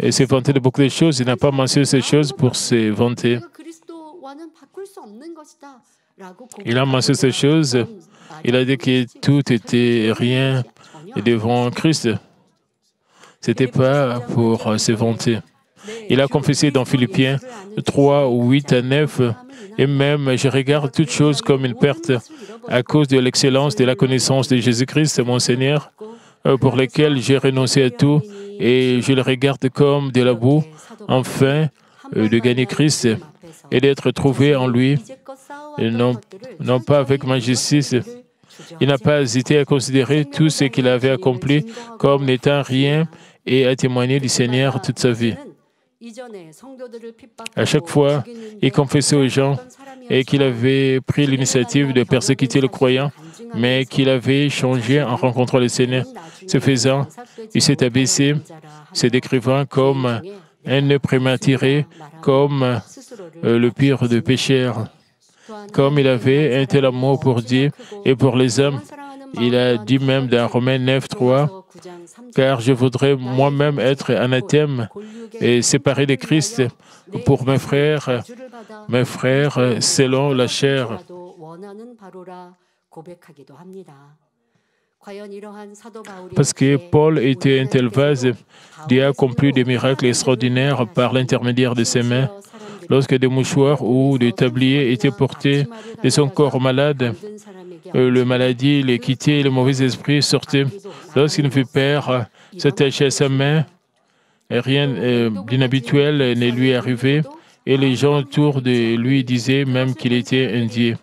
se vanter de beaucoup de choses. Il n'a pas mentionné ces choses pour se vanter. Il a mentionné ces choses. Il a dit que tout était rien devant Christ. Ce n'était pas pour se vanter. Il a confessé dans Philippiens 3, 8 à 9, et même je regarde toutes choses comme une perte à cause de l'excellence de la connaissance de Jésus-Christ, mon Seigneur, pour lequel j'ai renoncé à tout, et je le regarde comme de la boue, afin de gagner Christ et d'être trouvé en lui, et non pas avec ma justice. Il n'a pas hésité à considérer tout ce qu'il avait accompli comme n'étant rien et à témoigner du Seigneur toute sa vie. À chaque fois, il confessait aux gens et qu'il avait pris l'initiative de persécuter le croyant, mais qu'il avait changé en rencontrant le Seigneur. Ce faisant, il s'est abaissé, se décrivant comme un nœud prématuré, comme le pire des pécheurs. Comme il avait un tel amour pour Dieu et pour les hommes, il a dit même dans Romains 9, 3, « Car je voudrais moi-même être anathème et séparé de Christ pour mes frères selon la chair. » Parce que Paul était un tel vase, Dieu a accompli des miracles extraordinaires par l'intermédiaire de ses mains. Lorsque des mouchoirs ou des tabliers étaient portés de son corps malade, le maladie les quittait, le mauvais esprit sortait. Lorsqu'il fut père, s'attachait à sa main, et rien d'inhabituel ne lui arrivait, et les gens autour de lui disaient même qu'il était un dieu.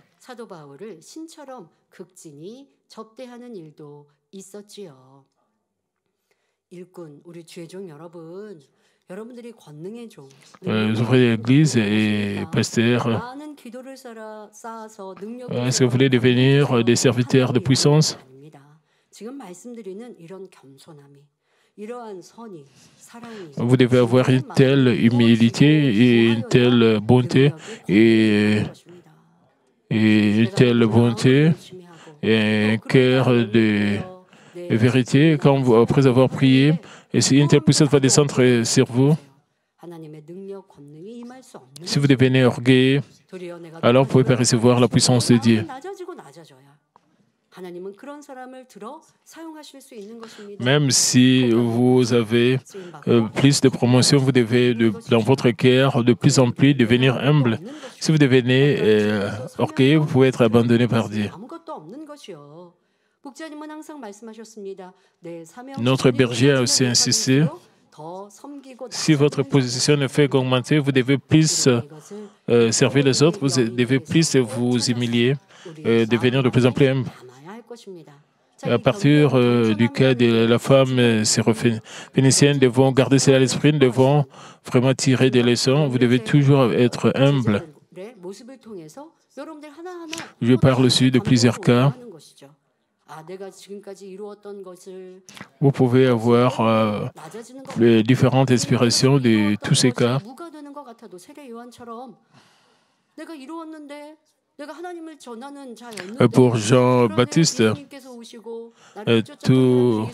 Les ouvriers de l'Église et pasteurs, est-ce que vous voulez devenir des serviteurs de puissance? Vous devez avoir une telle humilité et une telle bonté et une telle bonté et un cœur de vérité. Quand vous, après avoir prié, et si une telle puissance va descendre sur vous, si vous devenez orgueilleux, alors vous ne pouvez pas recevoir la puissance de Dieu. Même si vous avez plus de promotion, vous devez, dans votre cœur, de plus en plus devenir humble. Si vous devenez orgueilleux, vous pouvez être abandonné par Dieu. Notre berger a aussi insisté. Si votre position ne fait qu'augmenter, vous devez plus servir les autres, vous devez plus vous humilier, devenir de plus en plus humble. À partir du cas de la femme syrophénicienne, nous devons garder cela à l'esprit, nous devons vraiment tirer des leçons. Vous devez toujours être humble. Je parle aussi de plusieurs cas. Vous pouvez avoir les différentes inspirations de tous ces cas. Pour Jean-Baptiste, tout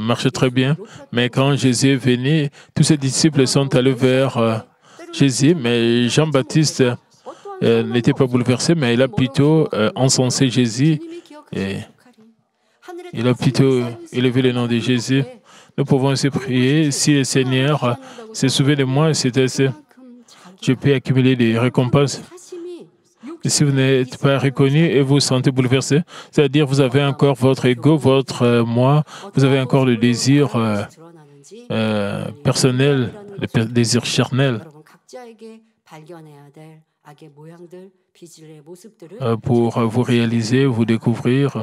marche très bien, mais quand Jésus est venu, tous ses disciples sont allés vers Jésus, mais Jean-Baptiste n'était pas bouleversé, mais il a plutôt encensé Jésus et il a plutôt élevé le nom de Jésus. Nous pouvons aussi prier, si le Seigneur s'est souvenu de moi, c'est assez. Je peux accumuler des récompenses. Et si vous n'êtes pas reconnu et vous vous sentez bouleversé, c'est-à-dire vous avez encore votre ego, votre moi, vous avez encore le désir personnel, le désir charnel. Pour vous réaliser, vous découvrir.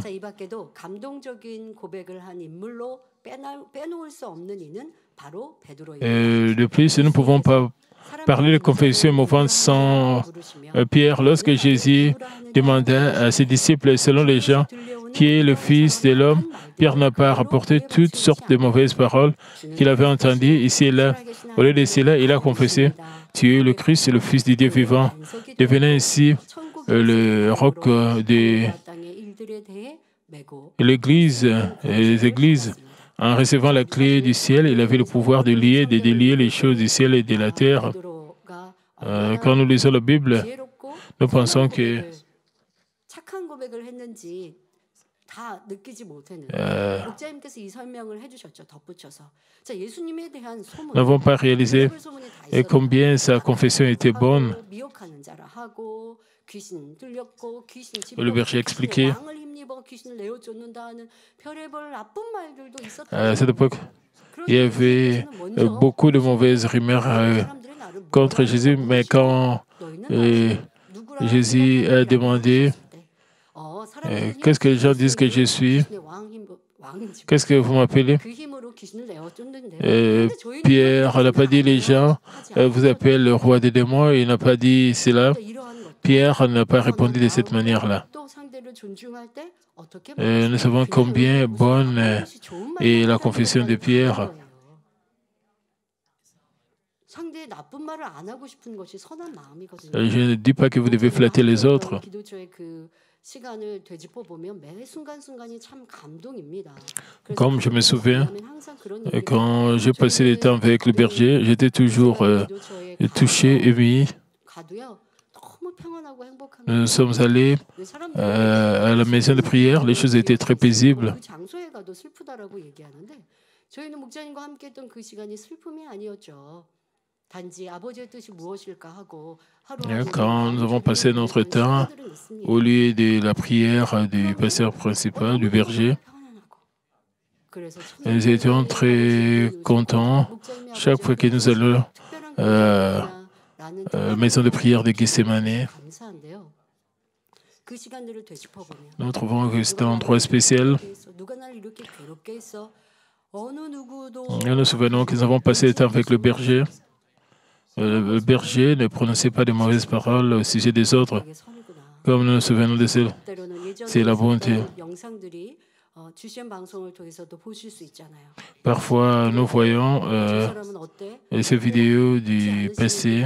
De plus, nous ne pouvons pas parler de confession émouvante sans Pierre. Lorsque Jésus demanda à ses disciples, selon les gens, qui est le Fils de l'homme, Pierre n'a pas rapporté toutes sortes de mauvaises paroles qu'il avait entendues ici et là. Au lieu de cela, il a confessé, « Tu es le Christ, le Fils du Dieu vivant », devenant ainsi le roc de l'Église, les Églises. En recevant la clé du ciel, il avait le pouvoir de lier, de délier les choses du ciel et de la terre. Quand nous lisons la Bible, nous pensons que nous n'avons pas réalisé combien sa confession était bonne. Le berger expliquait à cette époque, il y avait beaucoup de mauvaises rumeurs contre Jésus, mais quand Jésus a demandé qu'est-ce que les gens disent que je suis, qu'est-ce que vous m'appelez? Pierre n'a pas dit les gens vous appellent le roi des démons, il n'a pas dit cela. Pierre n'a pas répondu de cette manière-là. Nous savons combien bonne est la confession de Pierre. Je ne dis pas que vous devez flatter les autres. Comme je me souviens, quand j'ai passé le temps avec le berger, j'étais toujours touché, ému. Nous sommes allés à la maison de prière. Les choses étaient très paisibles. Quand nous avons passé notre temps au lieu de la prière du pasteur principal, du berger, nous étions très contents chaque fois que nous allons à la maison de prière de Gethsemane. Nous trouvons que c'est un endroit spécial. Nous nous souvenons que nous avons passé le temps avec le berger. Le berger ne prononçait pas de mauvaises paroles au sujet des autres, comme nous nous souvenons de cela. C'est la bonté. Parfois, nous voyons ces vidéos du passé.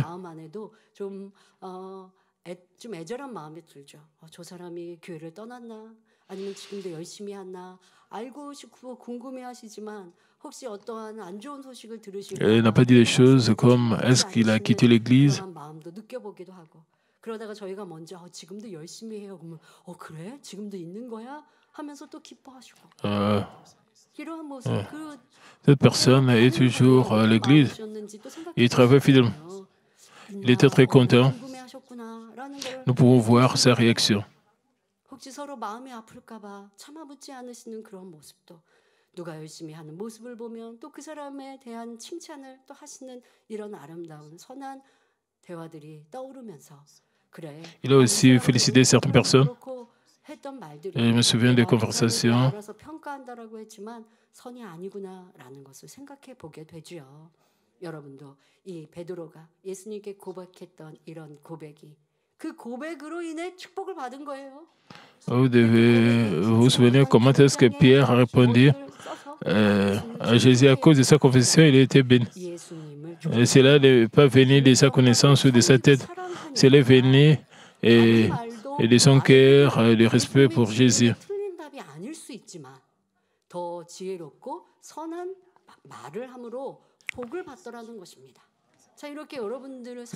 Elle n'a pas dit des choses comme « est-ce qu'il a quitté l'Église ?» Cette personne est toujours à l'Église. Il travaille fidèlement. Il était très content. Nous pouvons voir sa réaction. Il a aussi félicité certaines personnes. Et je me souviens des conversations. Vous devez vous souvenir comment est-ce que Pierre a répondu à Jésus à cause de sa confession, il a été béni. Et cela n'est pas venu de sa connaissance ou de sa tête. Cela est venu et de son cœur, de respect pour Jésus.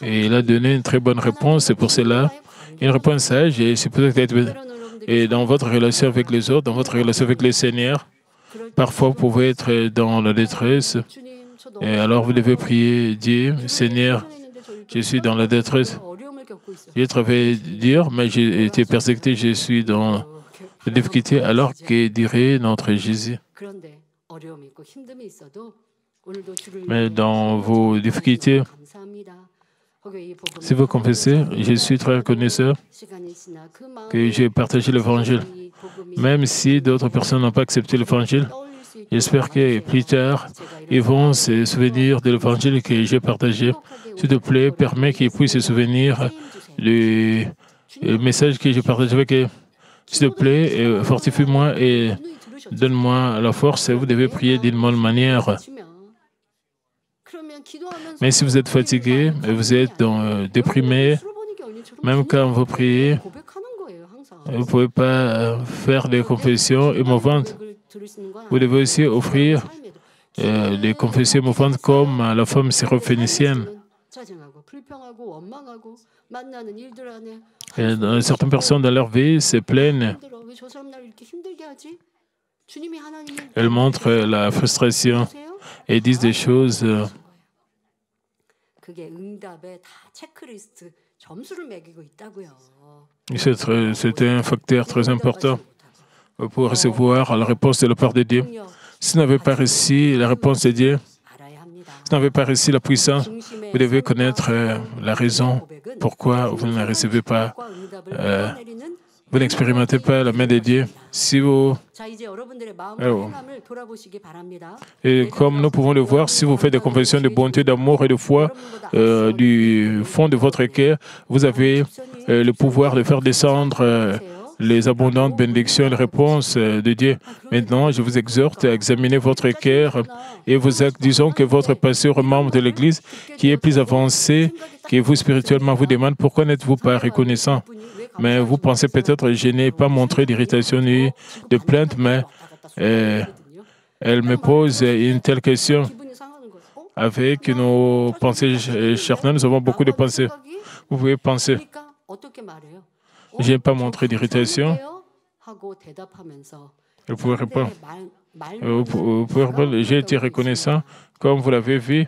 Et il a donné une très bonne réponse, c'est pour cela. Une réponse sage, et c'est peut-être et dans votre relation avec les autres, dans votre relation avec le Seigneur, parfois vous pouvez être dans la détresse, et alors vous devez prier, dire, Seigneur, je suis dans la détresse. J'ai travaillé dur, mais j'ai été persécuté, je suis dans la difficulté, alors que dirait notre Jésus. Mais dans vos difficultés, si vous confessez, je suis très reconnaissant que j'ai partagé l'Évangile. Même si d'autres personnes n'ont pas accepté l'Évangile, j'espère que plus tard, ils vont se souvenir de l'Évangile que j'ai partagé. S'il te plaît, permets qu'ils puissent se souvenir du message que j'ai partagé avec eux. S'il te plaît, fortifie-moi et donne-moi la force. Vous devez prier d'une bonne manière. Mais si vous êtes fatigué, vous êtes déprimé, même quand vous priez, vous ne pouvez pas faire des confessions émouvantes. Vous devez aussi offrir des confessions émouvantes comme la femme syrophénicienne. Et certaines personnes dans leur vie se plaignent. Elles montrent la frustration et disent des choses. C'est un facteur très important pour recevoir la réponse de la part de Dieu. Si vous n'avez pas reçu la réponse de Dieu, si vous n'avez pas reçu la puissance, vous devez connaître la raison pourquoi vous ne recevez pas, vous n'expérimentez pas la main de Dieu. Si vous... Et comme nous pouvons le voir, si vous faites des confessions de bonté, d'amour et de foi du fond de votre cœur, vous avez le pouvoir de faire descendre les abondantes bénédictions et les réponses de Dieu. Maintenant, je vous exhorte à examiner votre cœur et vos actes. Disons que votre pasteur membre de l'Église, qui est plus avancé que vous spirituellement, vous demande pourquoi n'êtes-vous pas reconnaissant. Mais vous pensez peut-être, je n'ai pas montré d'irritation ni de plainte, mais elle me pose une telle question. Avec nos pensées charnelles, nous avons beaucoup de pensées. Vous pouvez penser. Je n'ai pas montré d'irritation. Vous pouvez répondre. J'ai été reconnaissant, comme vous l'avez vu.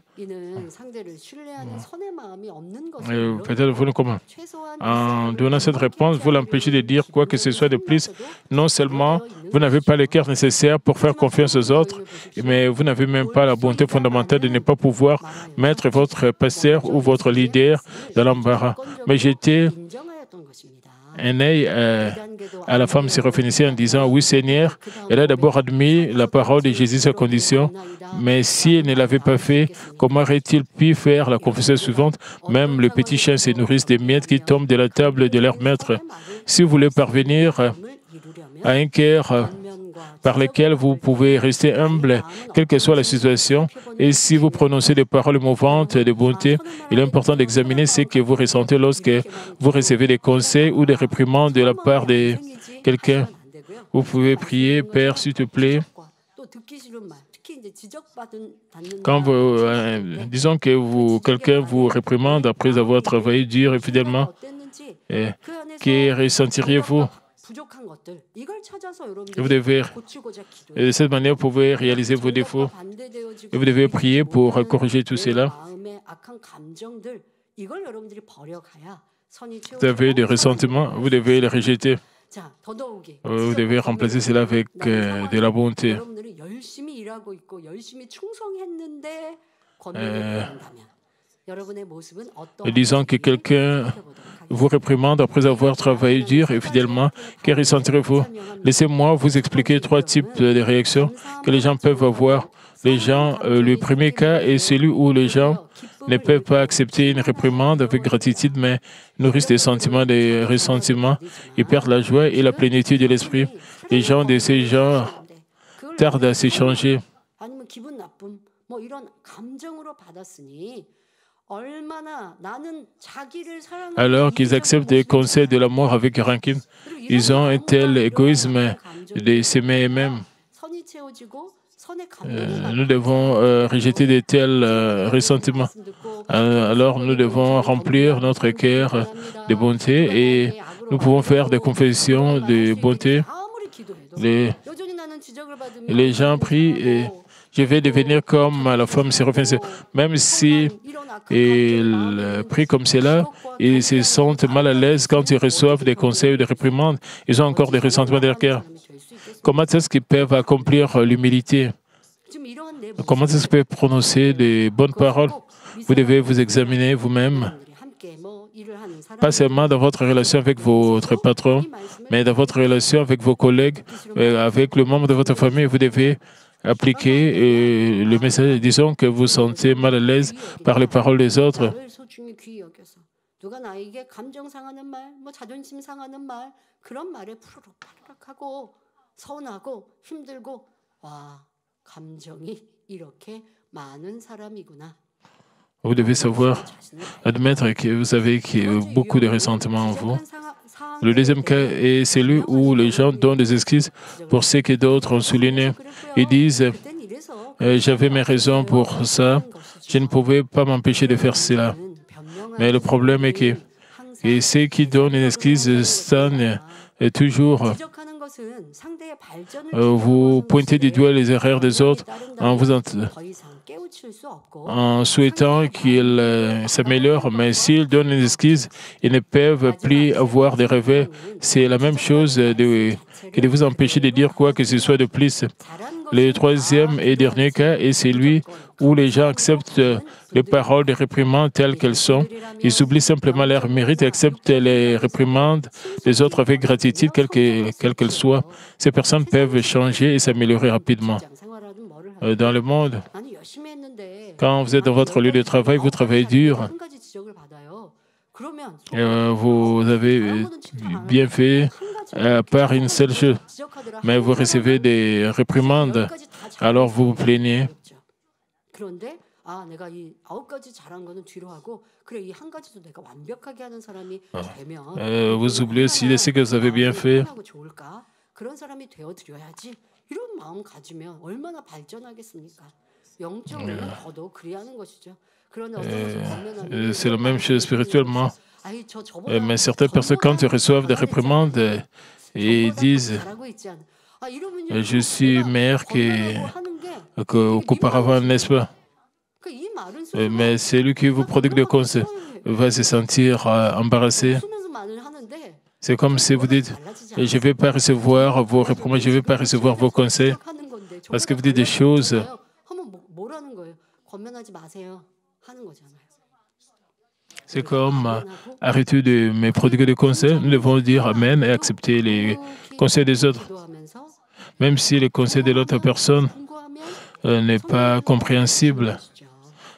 Peut-être vous ne comprenez. En donnant cette réponse, vous l'empêchez de dire quoi que ce soit de plus. Non seulement vous n'avez pas le cœur nécessaire pour faire confiance aux autres, mais vous n'avez même pas la bonté fondamentale de ne pas pouvoir mettre votre pasteur ou votre leader dans l'embarras. Mais j'étais un œil à la femme syrophénicienne en disant « Oui, Seigneur, elle a d'abord admis la parole de Jésus sans condition, mais si elle ne l'avait pas fait, comment aurait-il pu faire la confession suivante? Même les petits chiens se nourrissent des miettes qui tombent de la table de leur maître. Si vous voulez parvenir à un cœur par lequel vous pouvez rester humble, quelle que soit la situation, et si vous prononcez des paroles mouvantes de bonté, il est important d'examiner ce que vous ressentez lorsque vous recevez des conseils ou des réprimandes de la part de quelqu'un. Vous pouvez prier, Père, s'il te plaît. Quand disons que quelqu'un vous réprimande après avoir travaillé dur et fidèlement, que ressentiriez-vous? Vous devez, de cette manière, vous pouvez réaliser vos défauts. Et vous devez prier pour corriger tout cela. Vous avez des ressentiments, vous devez les rejeter. Vous devez remplacer cela avec de la bonté. Disons que quelqu'un vous réprimande après avoir travaillé dur et fidèlement, que ressentirez-vous? Laissez-moi vous expliquer 3 types de réactions que les gens peuvent avoir. Le premier cas est celui où les gens ne peuvent pas accepter une réprimande avec gratitude, mais nourrissent des sentiments de ressentiment. Ils perdent la joie et la plénitude de l'esprit. Les gens de ce genre tardent à se changer. Alors qu'ils acceptent des conseils de l'amour avec rancune, ils ont un tel égoïsme de s'aimer eux-mêmes. Nous devons rejeter de tels ressentiments. Alors nous devons remplir notre cœur de bonté et nous pouvons faire des confessions de bonté. Les gens prient et je vais devenir comme la femme syrophénicienne. Même si ils prient comme cela, ils se sentent mal à l'aise quand ils reçoivent des conseils ou des réprimandes. Ils ont encore des ressentiments de leur cœur. Comment est-ce qu'ils peuvent accomplir l'humilité? Comment est-ce qu'ils peuvent prononcer des bonnes paroles? Vous devez vous examiner vous-même, pas seulement dans votre relation avec votre patron, mais dans votre relation avec vos collègues, avec le membre de votre famille. Vous devez appliquer le message, disons que vous vous sentez mal à l'aise par les paroles des autres. Vous devez savoir admettre que vous avez beaucoup de ressentiments en vous. Le deuxième cas est celui où les gens donnent des excuses pour ce que d'autres ont souligné. Ils disent « j'avais mes raisons pour ça, je ne pouvais pas m'empêcher de faire cela ». Mais le problème est que ceux qui donnent une excuse stagnent toujours. Vous pointez du doigt les erreurs des autres en souhaitant qu'ils s'améliorent, mais s'ils donnent une excuse, ils ne peuvent plus avoir de regrets. C'est la même chose que de vous empêcher de dire quoi que ce soit de plus. Le troisième et dernier cas est celui où les gens acceptent les paroles de réprimandes telles qu'elles sont. Ils oublient simplement leur mérite et acceptent les réprimandes des autres avec gratitude, quelles qu'elles soient. Ces personnes peuvent changer et s'améliorer rapidement. Dans le monde, quand vous êtes dans votre lieu de travail, vous travaillez dur. Vous avez bien fait par une seule chose, mais vous recevez des réprimandes, alors vous vous plaignez. Vous oubliez aussi de ce que vous avez bien fait. C'est la même chose spirituellement. Mais certaines personnes, quand ils reçoivent des réprimandes, et disent je suis meilleur qu'auparavant, n'est-ce pas? Mais celui qui vous prodigue des conseils va se sentir embarrassé. C'est comme si vous dites je ne vais pas recevoir vos réprimandes, je ne vais pas recevoir vos conseils, parce que vous dites des choses. C'est comme arrêter de me prodiguer des conseils. Nous devons dire Amen et accepter les conseils des autres. Même si le conseil de l'autre personne n'est pas compréhensible,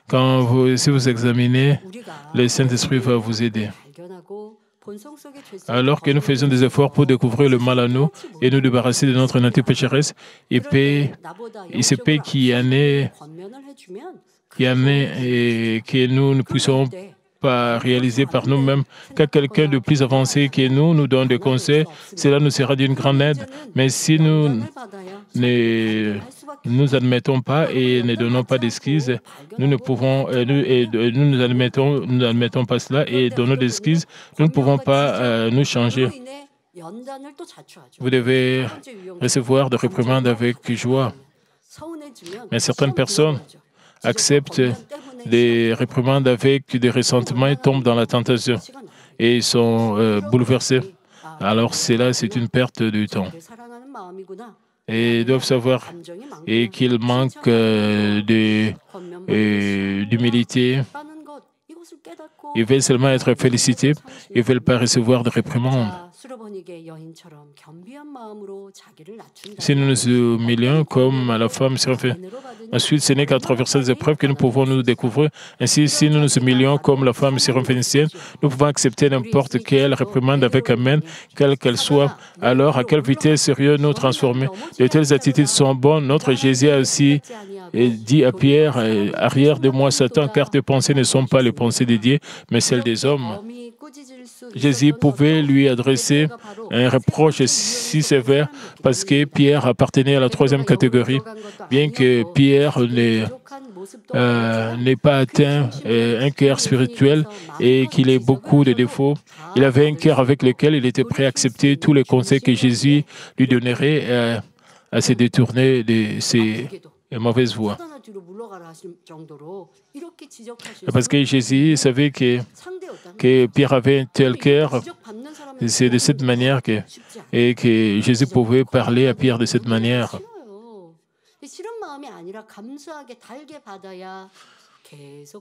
si vous examinez, le Saint-Esprit va vous aider. Alors que nous faisons des efforts pour découvrir le mal à nous et nous débarrasser de notre nature pécheresse, il se peut qu'il y en ait et que nous ne puissions pas réaliser par nous-mêmes. Quand quelqu'un de plus avancé que nous donne des conseils, cela nous sera d'une grande aide. Mais si nous ne nous admettons pas et ne donnons pas d'excuses, nous n'admettons pas cela et donnons des excuses, nous ne pouvons pas nous changer. Vous devez recevoir des réprimandes avec joie. Mais certaines personnes acceptent des réprimandes avec des ressentiments et tombent dans la tentation et ils sont bouleversés. Alors cela, c'est une perte de temps. Et ils doivent savoir qu'ils manquent d'humilité. Ils veulent seulement être félicités. Ils ne veulent pas recevoir de réprimandes. Si nous nous humilions comme à la femme syrophénicienne, ensuite ce n'est qu'à travers ces épreuves que nous pouvons nous découvrir. Ainsi, si nous nous humilions comme la femme syrophénicienne, nous pouvons accepter n'importe quelle réprimande avec Amen, quelle qu'elle soit. Alors, à quelle vitesse sérieux nous transformer? De telles attitudes sont bonnes. Notre Jésus a aussi dit à Pierre, arrière de moi Satan, car tes pensées ne sont pas les pensées de Dieu, mais celles des hommes. Jésus pouvait lui adresser un reproche si sévère parce que Pierre appartenait à la troisième catégorie. Bien que Pierre n'ait pas atteint un cœur spirituel et qu'il ait beaucoup de défauts, il avait un cœur avec lequel il était prêt à accepter tous les conseils que Jésus lui donnerait à se détourner de ses mauvaises voies. Parce que Jésus savait que Pierre avait un tel cœur, c'est de cette manière que Jésus pouvait parler à Pierre de cette manière.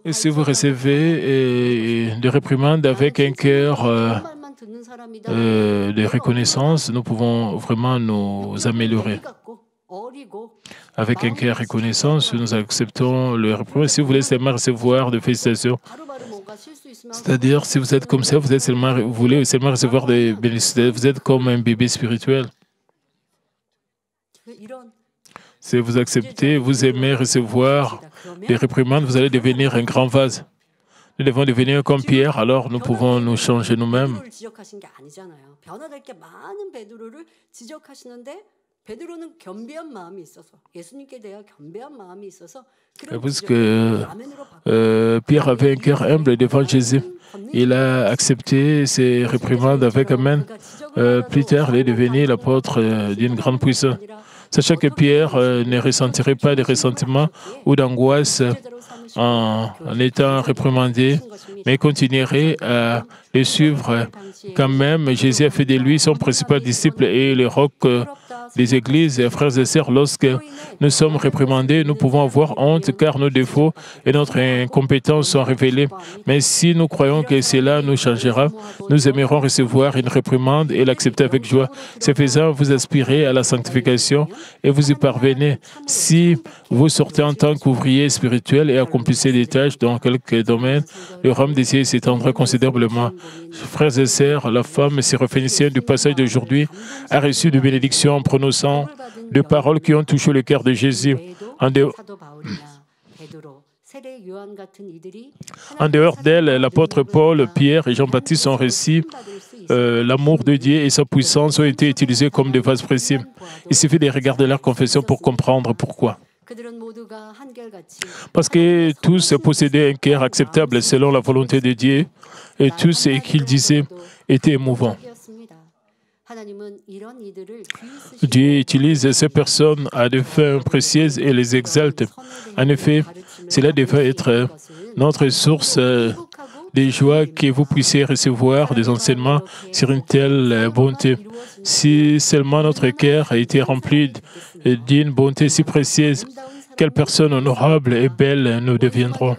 Et si vous recevez des réprimandes avec un cœur de reconnaissance, nous pouvons vraiment nous améliorer. Avec un cœur de reconnaissance, nous acceptons le réprimande. Si vous voulez seulement recevoir des félicitations, c'est-à-dire si vous êtes comme ça, vous voulez seulement recevoir des bénédictions, vous êtes comme un bébé spirituel. Si vous acceptez, vous aimez recevoir des réprimandes, vous allez devenir un grand vase. Nous devons devenir comme Pierre, alors nous pouvons nous changer nous-mêmes. Parce que Pierre avait un cœur humble devant Jésus. Il a accepté ses réprimandes avec Amen. Plus tard, il est devenu l'apôtre d'une grande puissance. Sachant que Pierre ne ressentirait pas de ressentiment ou d'angoisse en étant réprimandé, mais continuerait à le suivre. Quand même, Jésus a fait de lui son principal disciple et le roc des églises. Frères et sœurs, lorsque nous sommes réprimandés, nous pouvons avoir honte car nos défauts et notre incompétence sont révélés. Mais si nous croyons que cela nous changera, nous aimerons recevoir une réprimande et l'accepter avec joie. Ce faisant, vous aspirez à la sanctification et vous y parvenez. Si vous sortez en tant qu'ouvrier spirituel et accomplissez des tâches dans quelques domaines, le royaume des cieux s'étendra considérablement. Frères et sœurs, la femme syrophénicienne du passage d'aujourd'hui a reçu de bénédictions en prononçant des paroles qui ont touché le cœur de Jésus. En dehors d'elle, l'apôtre Paul, Pierre et Jean-Baptiste ont réussi. L'amour de Dieu et sa puissance ont été utilisés comme des vases précieux. Il suffit de regarder leur confession pour comprendre pourquoi. Parce que tous possédaient un cœur acceptable selon la volonté de Dieu et tout ce qu'ils disaient était émouvant. Dieu utilise ces personnes à des fins précieuses et les exalte. En effet, cela devait être notre source de joie que vous puissiez recevoir des enseignements sur une telle bonté. Si seulement notre cœur a été rempli d'une bonté si précieuse, quelle personne honorable et belle nous deviendrons.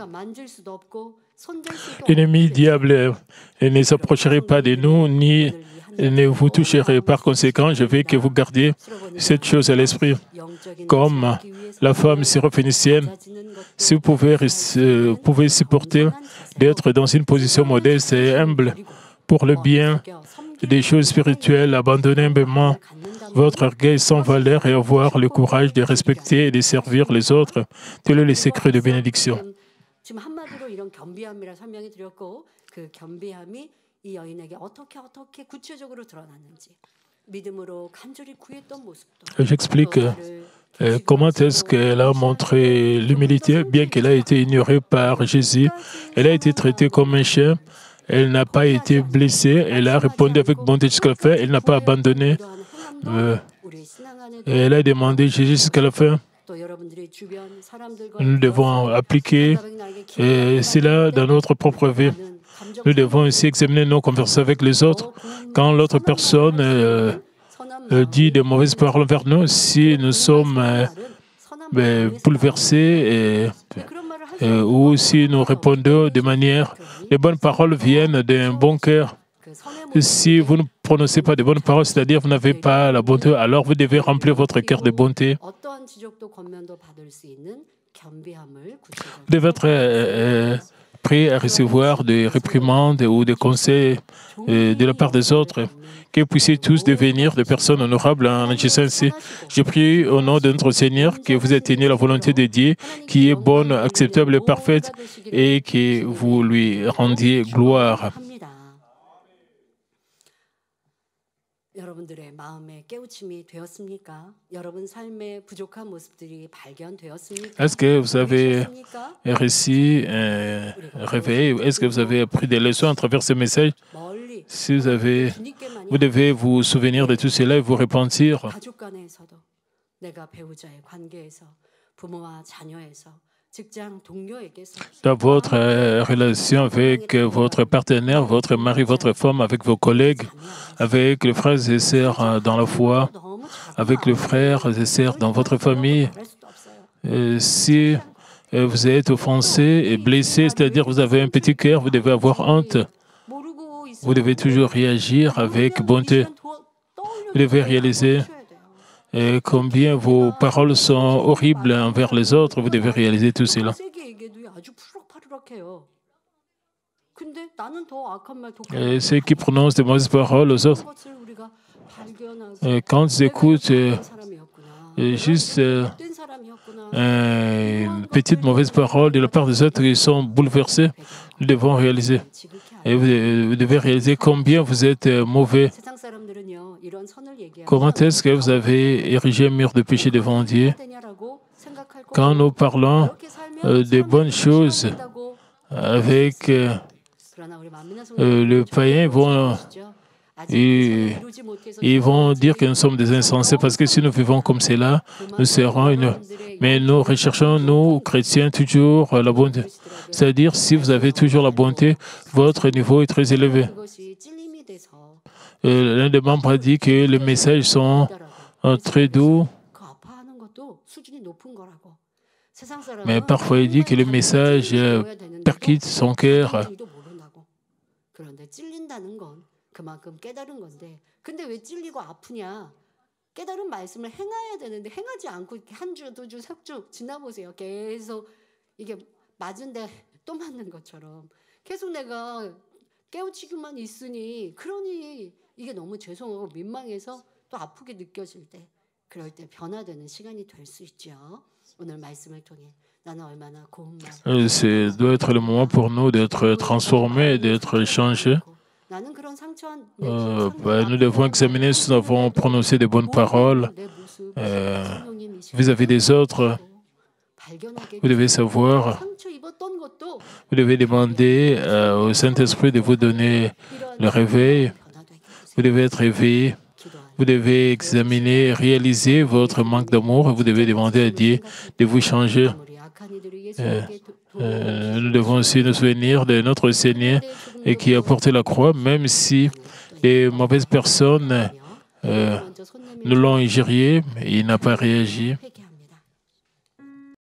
L'ennemi diable ne s'approcherait pas de nous, ni ne vous toucherait. Par conséquent, je veux que vous gardiez cette chose à l'esprit. Comme la femme syrophénicienne, si vous pouvez supporter d'être dans une position modeste et humble pour le bien des choses spirituelles, abandonner humblement votre orgueil sans valeur et avoir le courage de respecter et de servir les autres, tel est le secret de bénédiction. J'explique comment est-ce qu'elle a montré l'humilité, bien qu'elle a été ignorée par Jésus. Elle a été traitée comme un chien. Elle n'a pas été blessée. Elle a répondu avec bonté jusqu'à la fin. Elle n'a pas abandonné. Elle a demandé Jésus jusqu'à la fin. Nous devons appliquer cela dans notre propre vie. Nous devons aussi examiner nos conversations avec les autres. Quand l'autre personne dit de mauvaises paroles vers nous, si nous sommes bouleversés ou si nous répondons de manière... Les bonnes paroles viennent d'un bon cœur. Si vous ne prononcez pas de bonnes paroles, c'est-à-dire que vous n'avez pas la bonté, alors vous devez remplir votre cœur de bonté. Vous devez être prêt à recevoir des réprimandes ou des conseils de la part des autres, que vous puissiez tous devenir des personnes honorables en agissant ainsi. Je prie au nom de notre Seigneur que vous atteigniez la volonté de Dieu, qui est bonne, acceptable et parfaite, et que vous lui rendiez gloire. Est-ce que vous avez réussi un réveil? Est-ce que vous avez appris des leçons à travers ce message? Si vous devez vous souvenir de tout cela et vous repentir. Dans votre relation avec votre partenaire, votre mari, votre femme, avec vos collègues, avec les frères et sœurs dans la foi, avec les frères et sœurs dans votre famille, si vous êtes offensé et blessé, c'est-à-dire que vous avez un petit cœur, vous devez avoir honte. Vous devez toujours réagir avec bonté. Vous devez réaliser combien vos paroles sont horribles envers les autres. Vous devez réaliser tout cela. Et ceux qui prononcent de mauvaises paroles aux autres, quand ils écoutent juste une petite mauvaise parole de la part des autres, ils sont bouleversés. Nous devons réaliser. Et vous devez réaliser combien vous êtes mauvais. Comment est-ce que vous avez érigé un mur de péché devant Dieu? Quand nous parlons de bonnes choses avec le païen, ils vont dire que nous sommes des insensés parce que si nous vivons comme cela, nous serons une... Mais nous recherchons, nous, chrétiens, toujours la bonté. C'est-à-dire, si vous avez toujours la bonté, votre niveau est très élevé. L'un des membres a dit que les messages sont très doux, mais parfois il dit que le message percute son cœur. 깨달은 말씀을 행해야 되는데 행하지 않고 한 주, 두 주, 석 주 지나보세요. 계속 이게 맞은데 또 맞는 것처럼 계속 내가 깨우치기만 있으니 그러니 이게 너무 죄송하고 민망해서 또 아프게 느껴질 때 그럴 때 변화되는 시간이 될 수 있죠. 오늘 말씀을 통해 나는 얼마나 고운 마음. Ça doit être le moment pour nous d'être transformés, d'être changés. Nous devons examiner si nous avons prononcé de bonnes paroles vis-à-vis des autres. Vous devez savoir, vous devez demander au Saint-Esprit de vous donner le réveil. Vous devez être réveillé. Vous devez examiner, réaliser votre manque d'amour. Vous devez demander à Dieu de vous changer. Nous devons aussi nous souvenir de notre Seigneur et qui a porté la croix, même si les mauvaises personnes nous l'ont injurié, il n'a pas réagi.